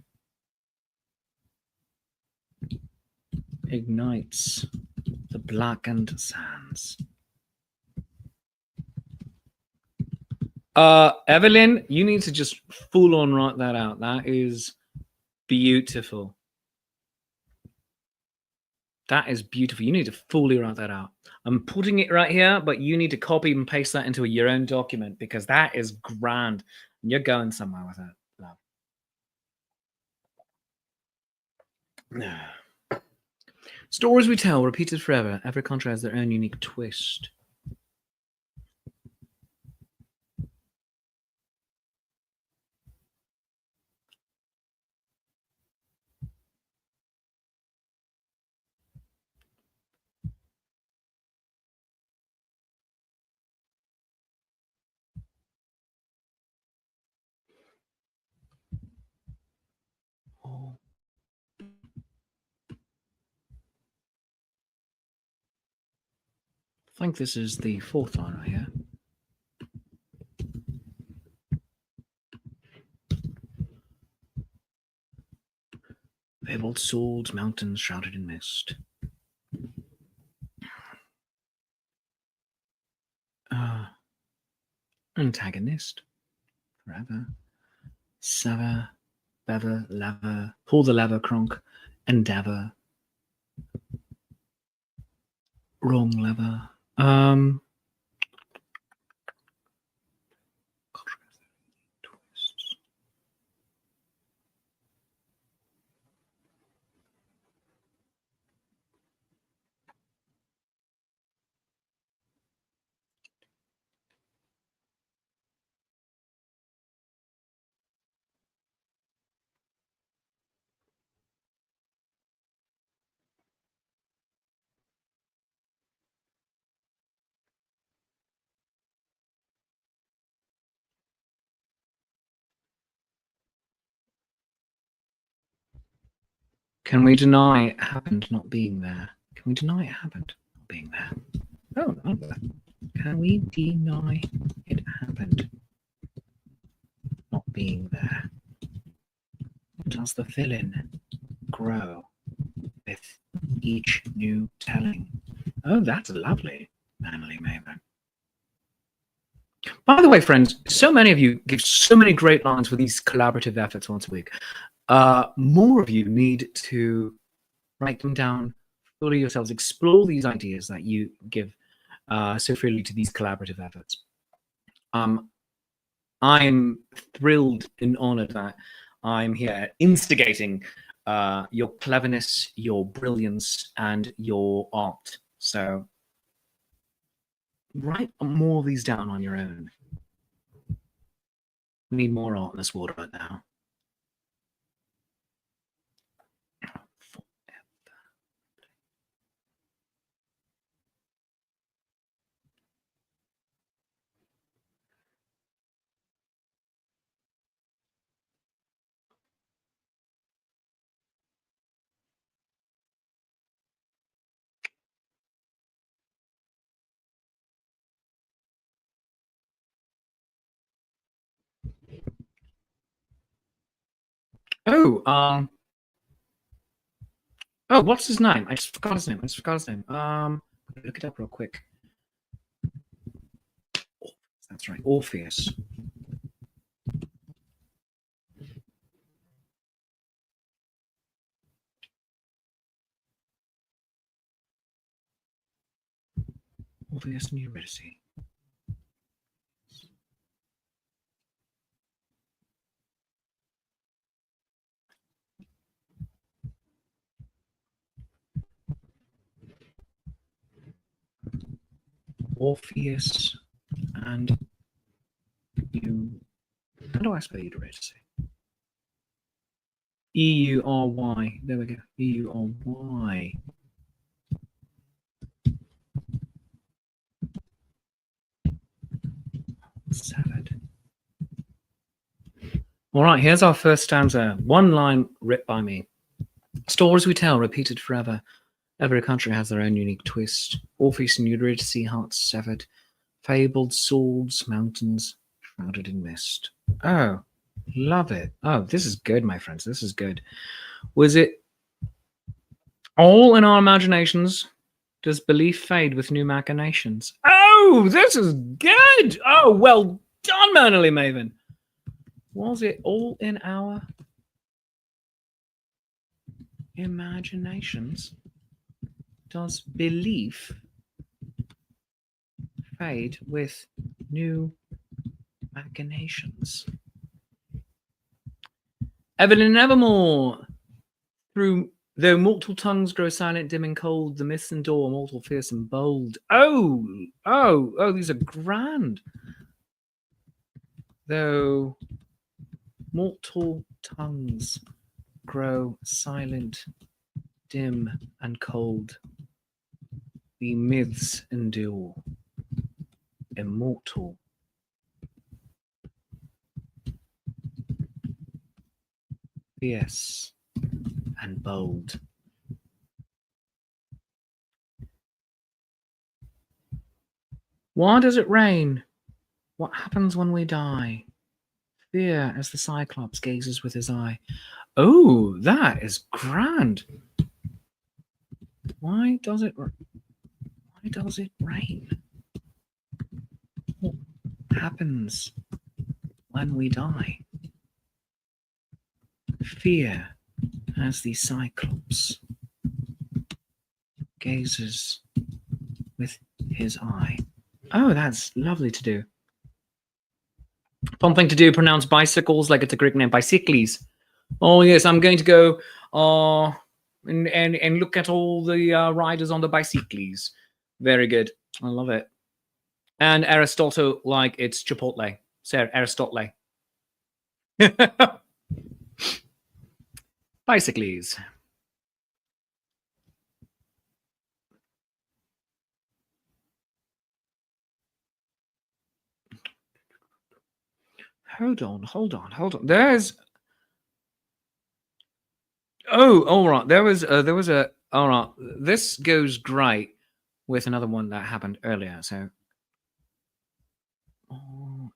ignites the blackened sands. Evelyn, you need to just full on write that out. That is beautiful. That is beautiful. You need to fully write that out. I'm putting it right here, but you need to copy and paste that into your own document because that is grand. And you're going somewhere with that. Love. Stories we tell, repeated forever. Every country has their own unique twist. Oh. I think this is the fourth line right here. Fabled swords, mountains shrouded in mist. Antagonist. Forever. Sever. Bever. Lever. Pull the lever, Kronk. Endeavor. Wrong lever. Twists. Can we deny it happened not being there? Can we deny it happened not being there? Oh, no. Can we deny it happened not being there? Does the villain grow with each new telling? Oh, that's lovely, Emily Maven. By the way, friends, so many of you give so many great lines for these collaborative efforts once a week. More of you need to write them down, fully yourselves, explore these ideas that you give so freely to these collaborative efforts. I'm thrilled and honored that I'm here instigating your cleverness, your brilliance, and your art. So write more of these down on your own. We need more art in this world right now. Oh, what's his name? I just forgot his name. Look it up real quick. That's right, Orpheus. Orpheus and Eurydice. Orpheus and you. How do I spell Eurydice? E-U-R-Y. There we go. E-U-R-Y. Salad. All right, here's our first stanza. One line writ by me. Stories we tell, repeated forever. Every country has their own unique twist. Orpheus and Eurydice, hearts severed. Fabled swords, mountains shrouded in mist. Oh, love it. Oh, this is good, my friends. This is good. Was it all in our imaginations? Does belief fade with new machinations? Oh, this is good. Oh, well done, Manly Maven. Was it all in our imaginations? does belief fade with new machinations? Evelyn and Evermore. Though mortal tongues grow silent, dim and cold, the myths endure, mortal, fierce and bold. Oh, these are grand. Though mortal tongues grow silent, dim and cold, the myths endure, immortal, fierce and bold. Why does it rain? What happens when we die? Fear as the Cyclops gazes with his eye. Oh, that is grand. Why does it rain? What happens when we die? Fear as the Cyclops gazes with his eye. Oh, that's lovely to do. Fun thing to do, pronounce bicycles like it's a Greek name, bicycles. Oh yes, I'm going to go and look at all the riders on the bicycles. Very good. I love it. And Aristotle like it's Chipotle. Say Aristotle. Bicycles. Hold on. There's all right. There was a all right. This goes great with another one that happened earlier. So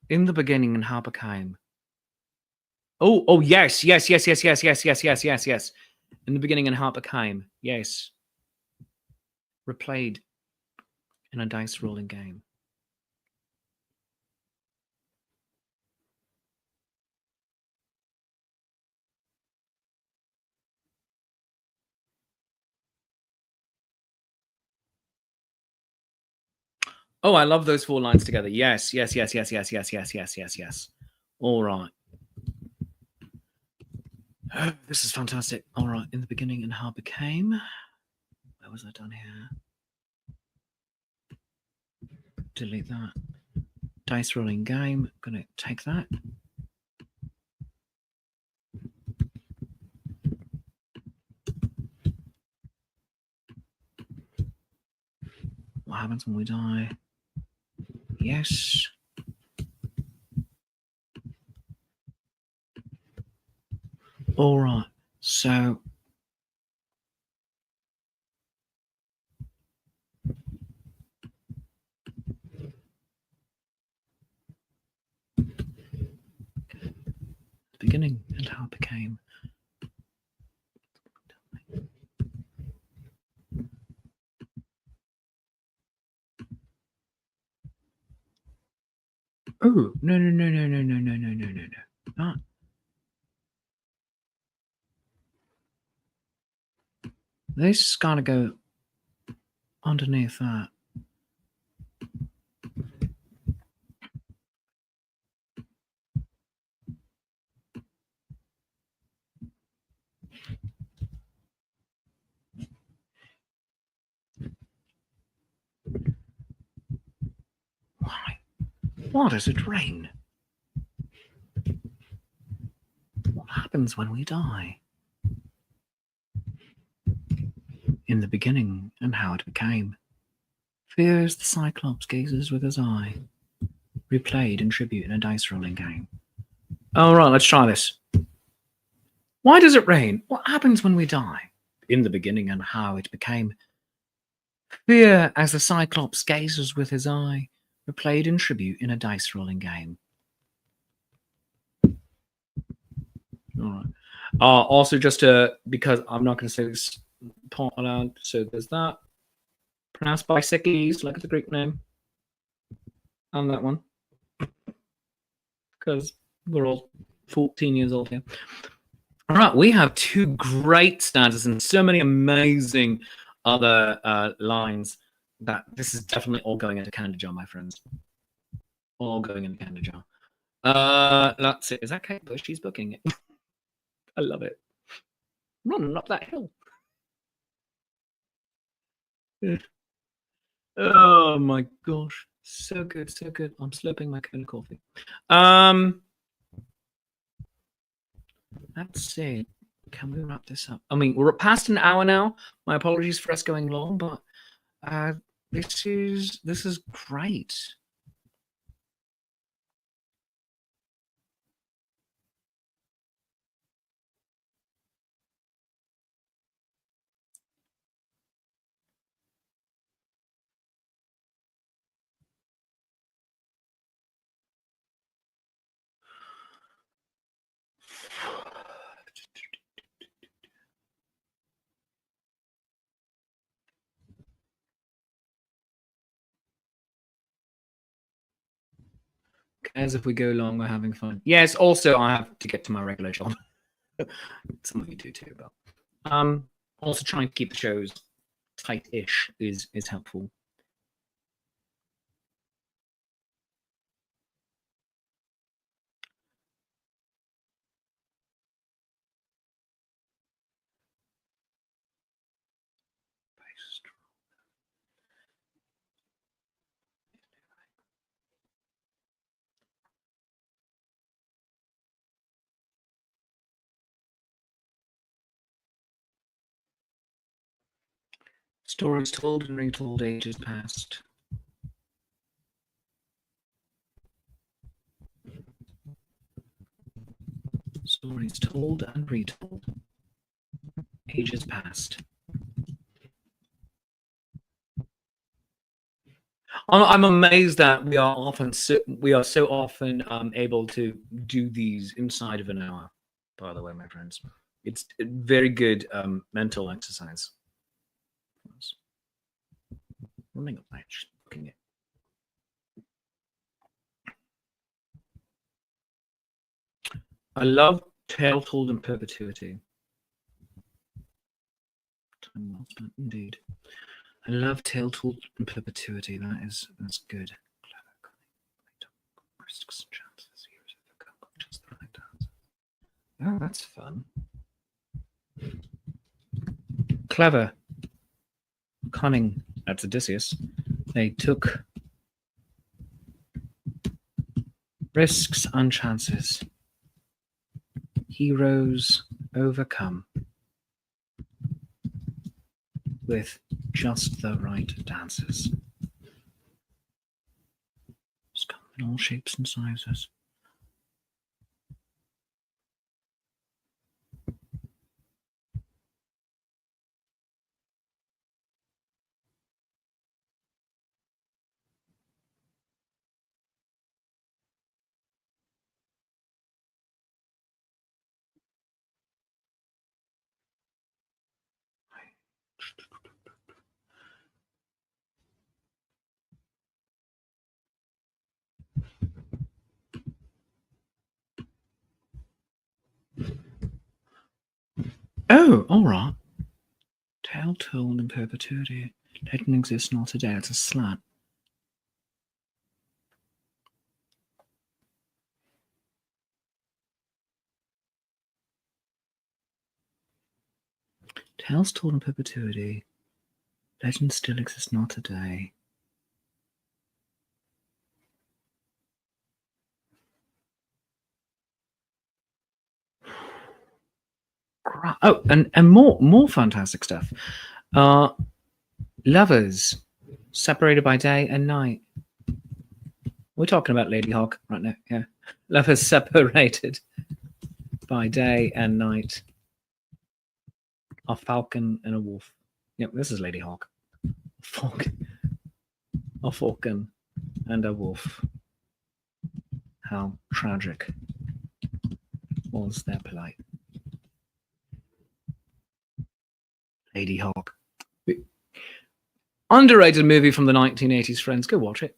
in the beginning and how became. Oh yes. In the beginning and how became. Yes. Replayed in a dice rolling game. Oh, I love those 4 lines together. Yes. All right. This is fantastic. All right. In the beginning and how it became. Where was I done here? Delete that. Dice rolling game. I'm going to take that. What happens when we die? Yes. All right. So beginning and how it became. Oh, no. Not. This gotta go underneath that. Why does it rain? What happens when we die? In the beginning and how it became. Fear as the Cyclops gazes with his eye. Replayed in tribute in a dice rolling game. All right, let's try this. Why does it rain? What happens when we die? In the beginning and how it became. Fear as the Cyclops gazes with his eye. Replayed in tribute in a dice rolling game. All right. Also, just because I'm not going to say this part aloud, so there's that. Pronounced bicycles, like the Greek name. And that one. Because we're all 14 years old here. All right, we have 2 great stanzas and so many amazing other lines that this is definitely all going into Candy Jar, my friends. All going into Candy Jar. That's it. Is that Kate Bush? She's booking it. I love it. Running up that hill. Oh my gosh. So good, so good. I'm slurping my Kona coffee. Let's see. Can we wrap this up? I mean, we're past an hour now. My apologies for us going long, but this is great. As if we go long, we're having fun. Yes, also I have to get to my regular job. Some of you do too, but also trying to keep the shows tight-ish is helpful. Stories told and retold, ages past. Stories told and retold, ages past. I'm amazed that we are so often able to do these inside of an hour. By the way, my friends, it's a very good mental exercise. Running up my just looking it. I love Tale Told in Perpetuity. Time well spent, indeed. I love Tale Told in Perpetuity. That's good. Risks and chances. Heroes overcome just the right answer. Oh, that's fun. Clever. Cunning. That's Odysseus. They took risks and chances. Heroes overcome with just the right dances. It's come in all shapes and sizes. Oh, all right. Tale told in perpetuity. Legend exists not today. It's a slat. Tales told in perpetuity. Legends still exist not today. Oh, and more fantastic stuff. Lovers separated by day and night. We're talking about Lady Hawk right now. Yeah, lovers separated by day and night. A falcon and a wolf. Yep, this is Lady Hawk. A falcon and a wolf. How tragic was their plight. Lady Hawk. Underrated movie from the 1980s, friends. Go watch it.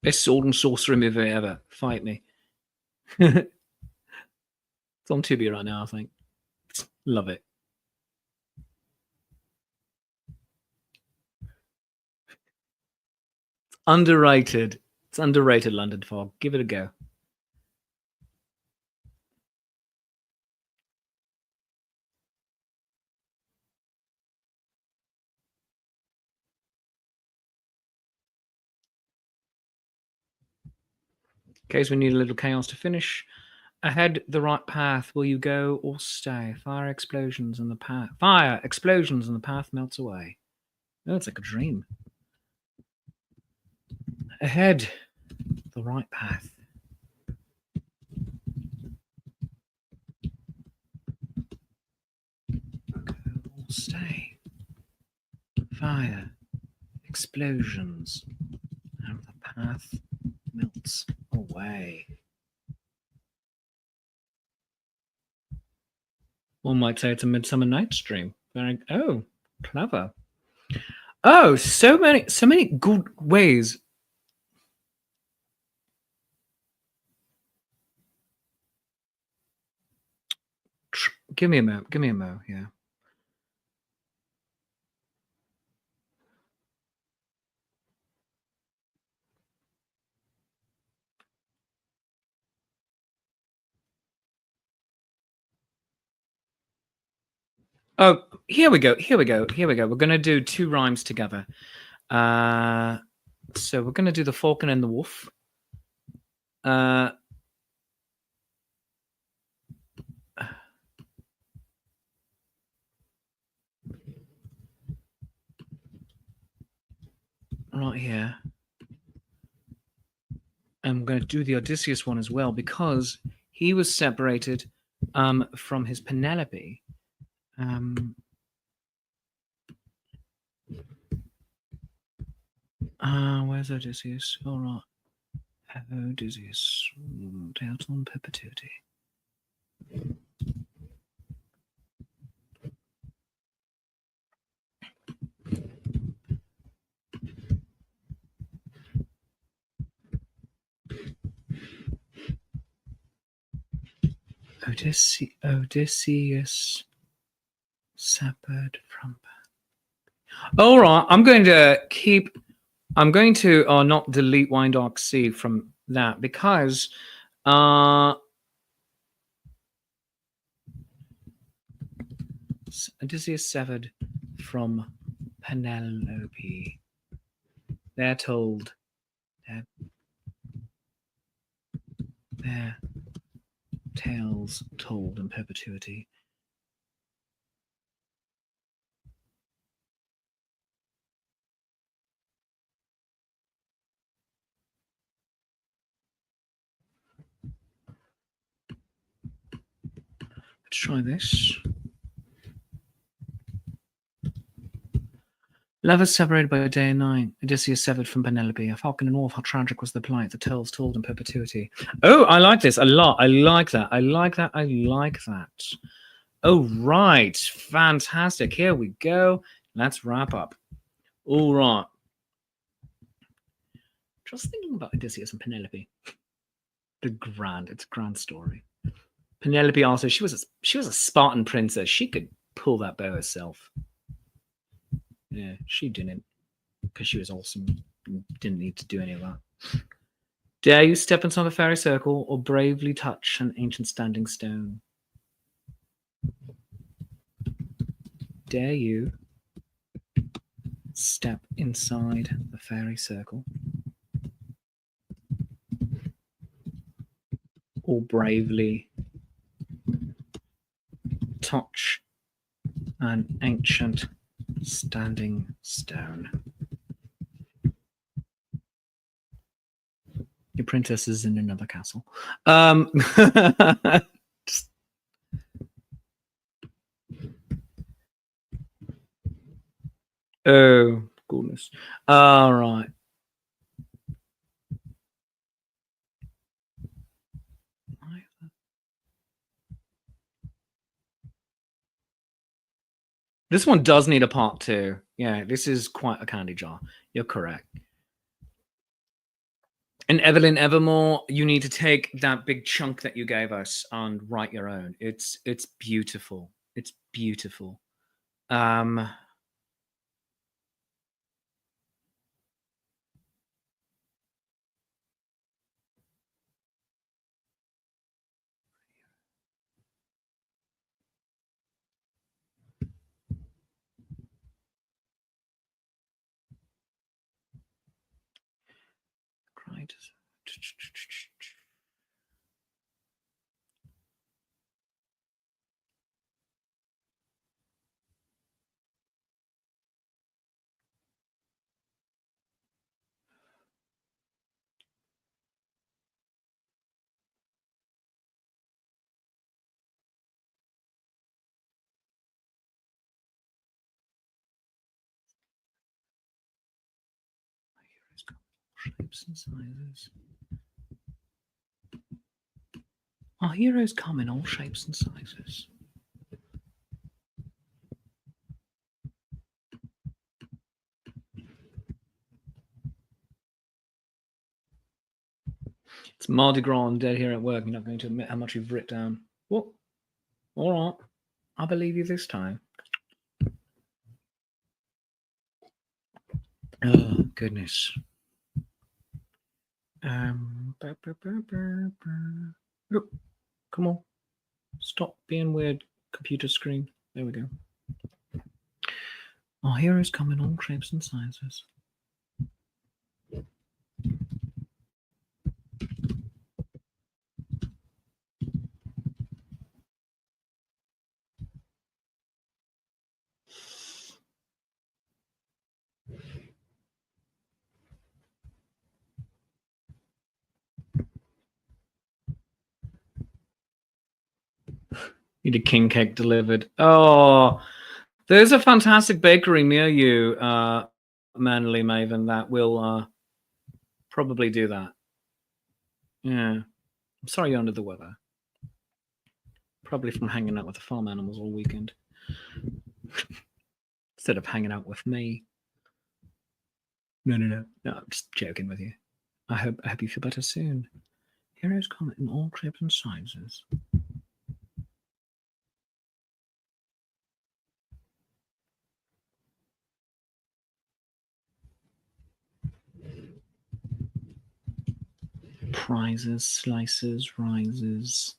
Best sword and sorcery movie ever. Fight me. It's on Tubi right now, I think. Love it. Underrated. It's underrated, London Fog. Give it a go. In case we need a little chaos to finish. Ahead the right path. Will you go or stay? Fire explosions and the path. Fire explosions and the path melts away. Oh, it's like a dream. Ahead the right path. Go or stay. Fire explosions and the path melts away. One might say it's a Midsummer Night's Dream. Very clever. Oh, so many good ways. Give me a mo, yeah. Oh, here we go. We're going to do two rhymes together. So we're going to do the Falcon and the Wolf. Right here. I'm going to do the Odysseus one as well because he was separated from his Penelope. Where's Odysseus? All right. Odysseus, out on perpetuity. Odysseus separate from. All right, I'm going to not delete Wine Dark Sea from that because Odysseus severed from Penelope. They're told their tales told in perpetuity. Let's try this. Lovers separated by day and night. Odysseus severed from Penelope. A falcon and wolf. How tragic was the plight. The tales told in perpetuity. Oh, I like this a lot. I like that. Oh, right. Fantastic. Here we go. Let's wrap up. All right. Just thinking about Odysseus and Penelope. It's a grand story. Penelope also, she was a Spartan princess. She could pull that bow herself. Yeah, she didn't, because she was awesome. Didn't need to do any of that. Dare you step inside the fairy circle or bravely touch an ancient standing stone? Dare you step inside the fairy circle or bravely touch an ancient standing stone? Your princess is in another castle. Oh, goodness. All right. This one does need a part 2. Yeah, this is quite a candy jar. You're correct. And Evelyn Evermore, you need to take that big chunk that you gave us and write your own. It's beautiful. It's beautiful. Right. Shapes and sizes. Our heroes come in all shapes and sizes. It's Mardi Gras and dead here at work. You're not going to admit how much you've written down. What? All right. I believe you this time. Oh, goodness. Look, come on. Stop being weird, computer screen. There we go. Our heroes come in all shapes and sizes. Need a king cake delivered. Oh, there's a fantastic bakery near you, Manly Maven, that will probably do that. Yeah. I'm sorry you're under the weather. Probably from hanging out with the farm animals all weekend. Instead of hanging out with me. No, I'm just joking with you. I hope you feel better soon. Heroes come in all shapes and sizes. Prizes, slices, rises.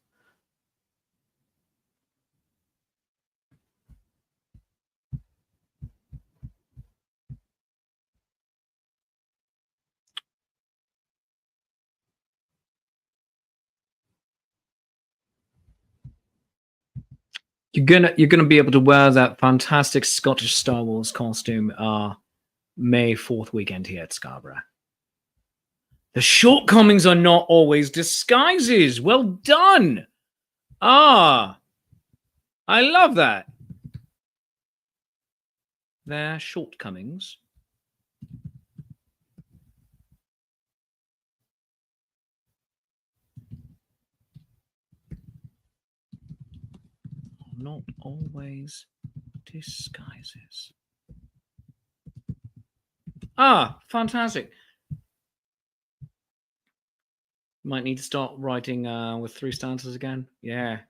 You're gonna be able to wear that fantastic Scottish Star Wars costume May 4th weekend here at Scarborough. The shortcomings are not always disguises. Well done. I love that. They're shortcomings. Not always disguises. Fantastic. Might need to start writing with 3 stanzas again. Yeah,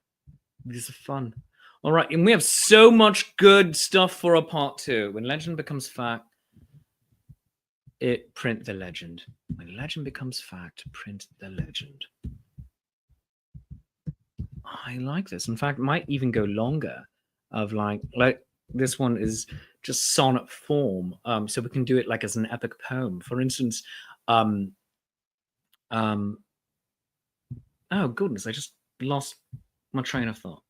these are fun. All right, and we have so much good stuff for a part 2. When legend becomes fact, print the legend. When legend becomes fact, print the legend. I like this. In fact, it might even go longer. Of like this one is just sonnet form. So we can do it like as an epic poem. For instance, oh goodness, I just lost my train of thought.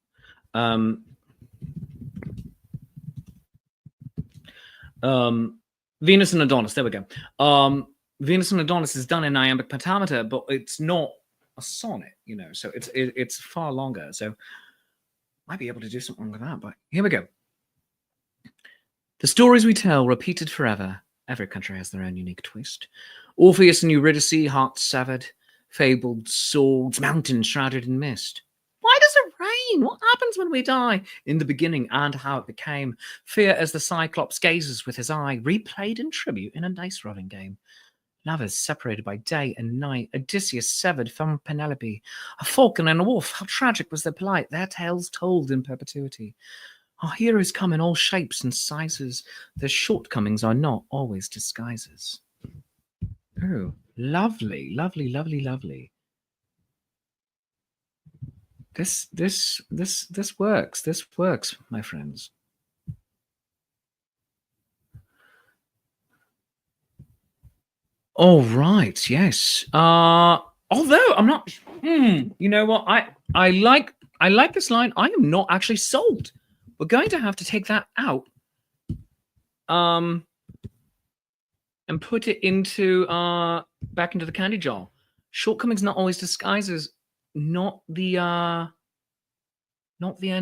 Venus and Adonis. There we go. Venus and Adonis is done in iambic pentameter, but it's not a sonnet, you know. So it's far longer. So might be able to do something with that. But here we go. The stories we tell, repeated forever. Every country has their own unique twist. Orpheus and Eurydice, hearts severed, fabled swords, mountains shrouded in mist. Why does it rain? What happens when we die? In the beginning and how it became. Fear as the Cyclops gazes with his eye, replayed in tribute in a dice rolling game. Lovers separated by day and night, Odysseus severed from Penelope, a falcon and a wolf, how tragic was their plight, their tales told in perpetuity. Our heroes come in all shapes and sizes, their shortcomings are not always disguises. Oh, lovely, lovely, lovely, lovely. This works. This works, my friends. All right, yes. Although I'm not. You know what? I like this line. I am not actually sold. We're going to have to take that out. And put it into back into the candy jar. Shortcomings not always disguises. Not the end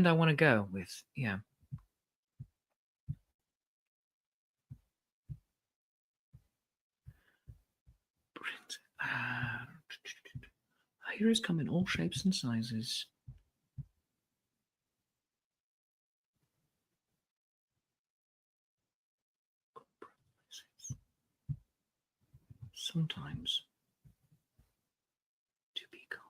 I want to go with. Yeah. Heroes come in all shapes and sizes. Sometimes to be calm.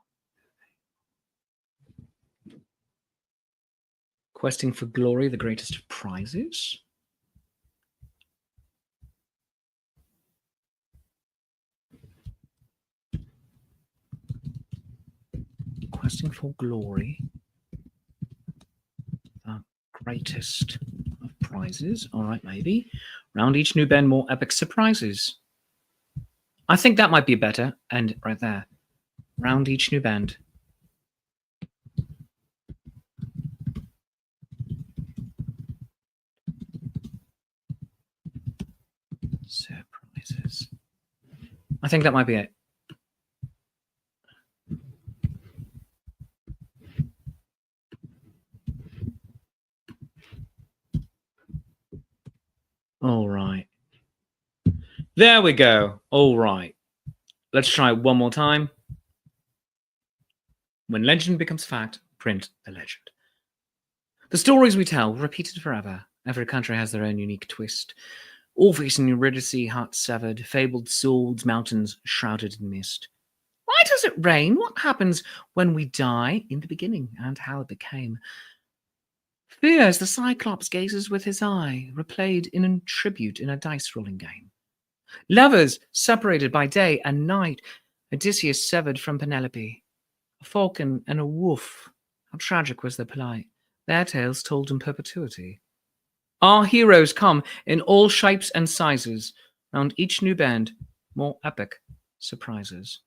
Questing for glory, the greatest of prizes. Questing for glory, the greatest of prizes. All right, maybe. Round each new bend, more epic surprises. I think that might be better. And right there. Round each new bend. Surprises. I think that might be it. All right. There we go. All right. Let's try it one more time. When legend becomes fact, print the legend. The stories we tell, repeated forever. Every country has their own unique twist. Orpheus and Eurydice, hearts severed, fabled swords, mountains shrouded in mist. Why does it rain? What happens when we die? In the beginning, and how it became. Fears the Cyclops gazes with his eye, replayed in a tribute in a dice-rolling game. Lovers separated by day and night, Odysseus severed from Penelope. A falcon and a wolf, how tragic was their plight, their tales told in perpetuity. Our heroes come in all shapes and sizes, round each new bend, more epic surprises.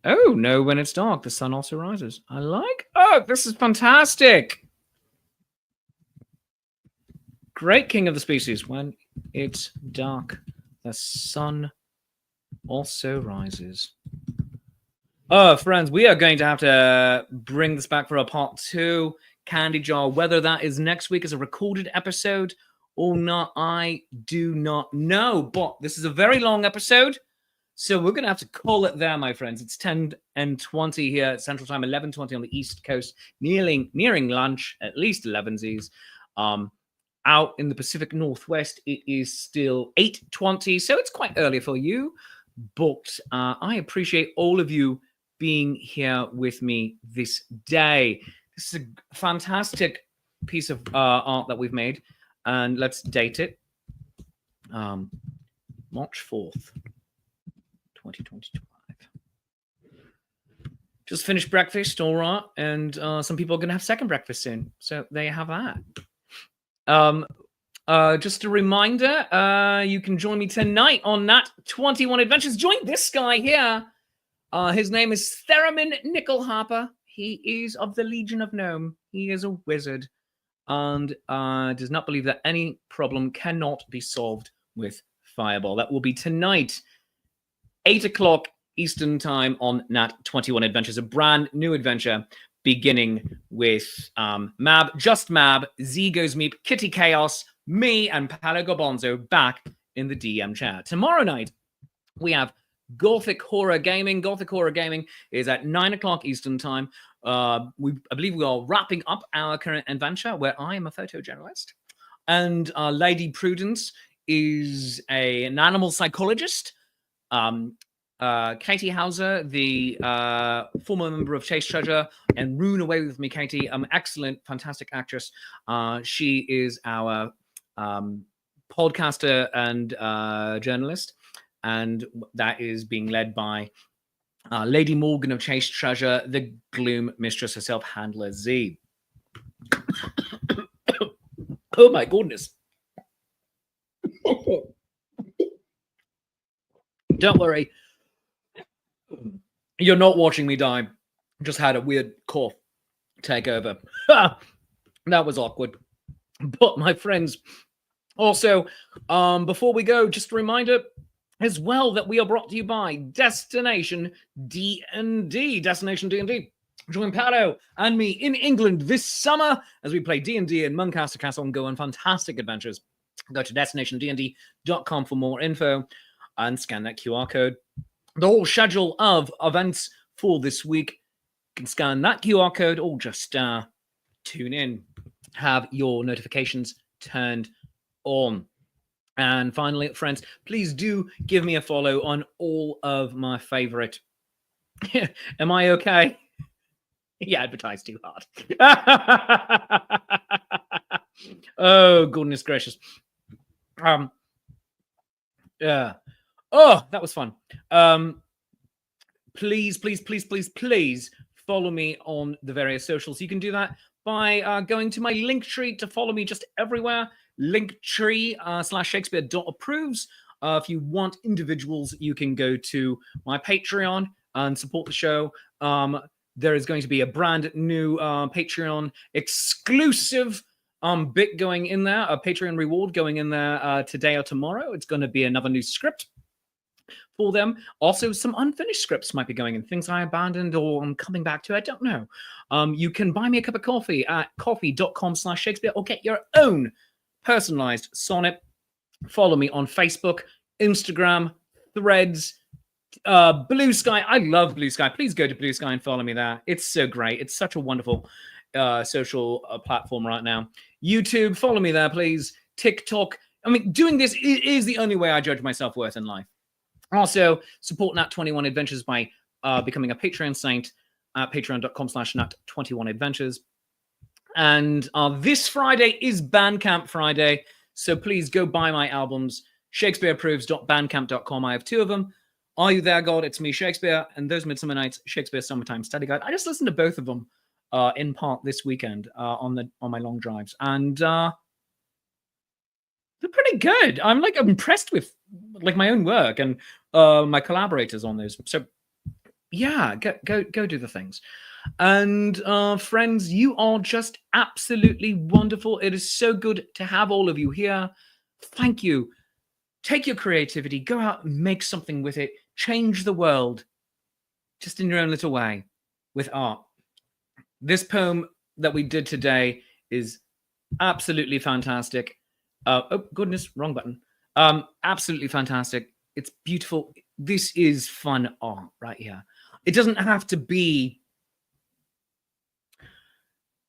Oh, no, when it's dark, the sun also rises. I like. Oh, this is fantastic. Great king of the species. When it's dark, the sun also rises. Oh, friends, we are going to have to bring this back for a part 2 candy jar. Whether that is next week as a recorded episode or not, I do not know. But this is a very long episode. So we're going to have to call it there, my friends. It's 10:20 here at Central Time, 11:20 on the East Coast, nearing lunch, at least 11s. Out in the Pacific Northwest, it is still 8:20, so it's quite early for you. But I appreciate all of you being here with me this day. This is a fantastic piece of art that we've made, and let's date it. March 4th. 2025. Just finished breakfast, all right, and some people are going to have second breakfast soon, so there you have that. Just a reminder, you can join me tonight on Nat 21 Adventures. Join this guy here. His name is Theremin Nickelharper. He is of the Legion of Gnome. He is a wizard and does not believe that any problem cannot be solved with Fireball. That will be tonight, 8 o'clock Eastern Time on Nat 21 Adventures, a brand new adventure beginning with Mab, Just Mab, Z Goes Meep, Kitty Chaos, me, and Paolo Gobonzo back in the DM chair. Tomorrow night, we have Gothic Horror Gaming. Gothic Horror Gaming is at 9 o'clock Eastern Time. I believe we are wrapping up our current adventure where I am a photojournalist. And Lady Prudence is an animal psychologist. Katie Hauser, the former member of Chase Treasure, and Rune Away With Me, Katie, excellent, fantastic actress. She is our podcaster and journalist, and that is being led by Lady Morgan of Chase Treasure, the Gloom Mistress herself, Handler Z. Oh my goodness. Don't worry. You're not watching me die. Just had a weird cough take over. That was awkward. But my friends, also, before we go, just a reminder as well that we are brought to you by Destination D&D. Destination D&D. Join Paolo and me in England this summer as we play D&D in Muncaster Castle and go on fantastic adventures. Go to destinationdnd.com for more info and scan that QR code. The whole schedule of events for this week, you can scan that QR code or just tune in. Have your notifications turned on. And finally, friends, please do give me a follow on all of my favorite. Am I okay? You advertised too hard. Oh, goodness gracious. Yeah. Oh, that was fun. Please follow me on the various socials. You can do that by going to my link tree to follow me just everywhere. Linktree /Shakespeare.approves. If you want individuals, you can go to my Patreon and support the show. There is going to be a brand new Patreon exclusive bit going in there, a Patreon reward going in there today or tomorrow. It's going to be another new script for them. Also, some unfinished scripts might be going in, things I abandoned or I'm coming back to. I don't know. You can buy me a cup of coffee at coffee.com/Shakespeare or get your own personalized sonnet. Follow me on Facebook, Instagram, Threads, Blue Sky. I love Blue Sky. Please go to Blue Sky and follow me there. It's so great. It's such a wonderful social platform right now. YouTube, follow me there, please. TikTok. I mean, doing this is the only way I judge my self-worth in life. Also, support Nat21 Adventures by becoming a Patreon saint at patreon.com/Nat21Adventures. And this Friday is Bandcamp Friday, so please go buy my albums, shakespeareapproves.bandcamp.com. I have 2 of them. Are You There, God? It's Me, Shakespeare, and Those Midsummer Nights, Shakespeare Summertime Study Guide. I just listened to both of them in part this weekend on my long drives, and they're pretty good. I'm impressed with my own work and my collaborators on those. So yeah, go do the things. And friends, you are just absolutely wonderful. It is so good to have all of you here. Thank you. Take your creativity, go out and make something with it. Change the world just in your own little way with art. This poem that we did today is absolutely fantastic. Oh, goodness, wrong button. Absolutely fantastic. It's beautiful. This is fun art right here. It doesn't have to be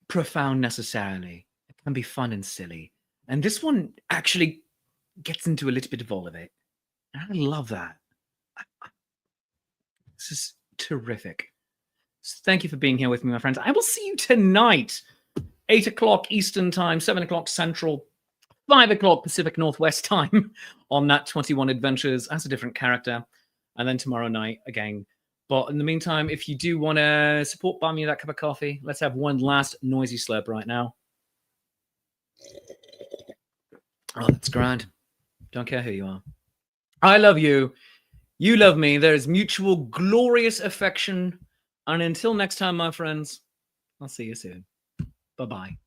profound necessarily. It can be fun and silly. And this one actually gets into a little bit of all of it. And I love that. This is terrific. So thank you for being here with me, my friends. I will see you tonight, 8 o'clock Eastern Time, 7 o'clock Central, 5 o'clock Pacific Northwest Time on Nat21 Adventures as a different character. And then tomorrow night again. But in the meantime, if you do want to support, buy me that cup of coffee. Let's have one last noisy slurp right now. Oh, that's grand. Don't care who you are. I love you. You love me. There is mutual glorious affection. And until next time, my friends, I'll see you soon. Bye-bye.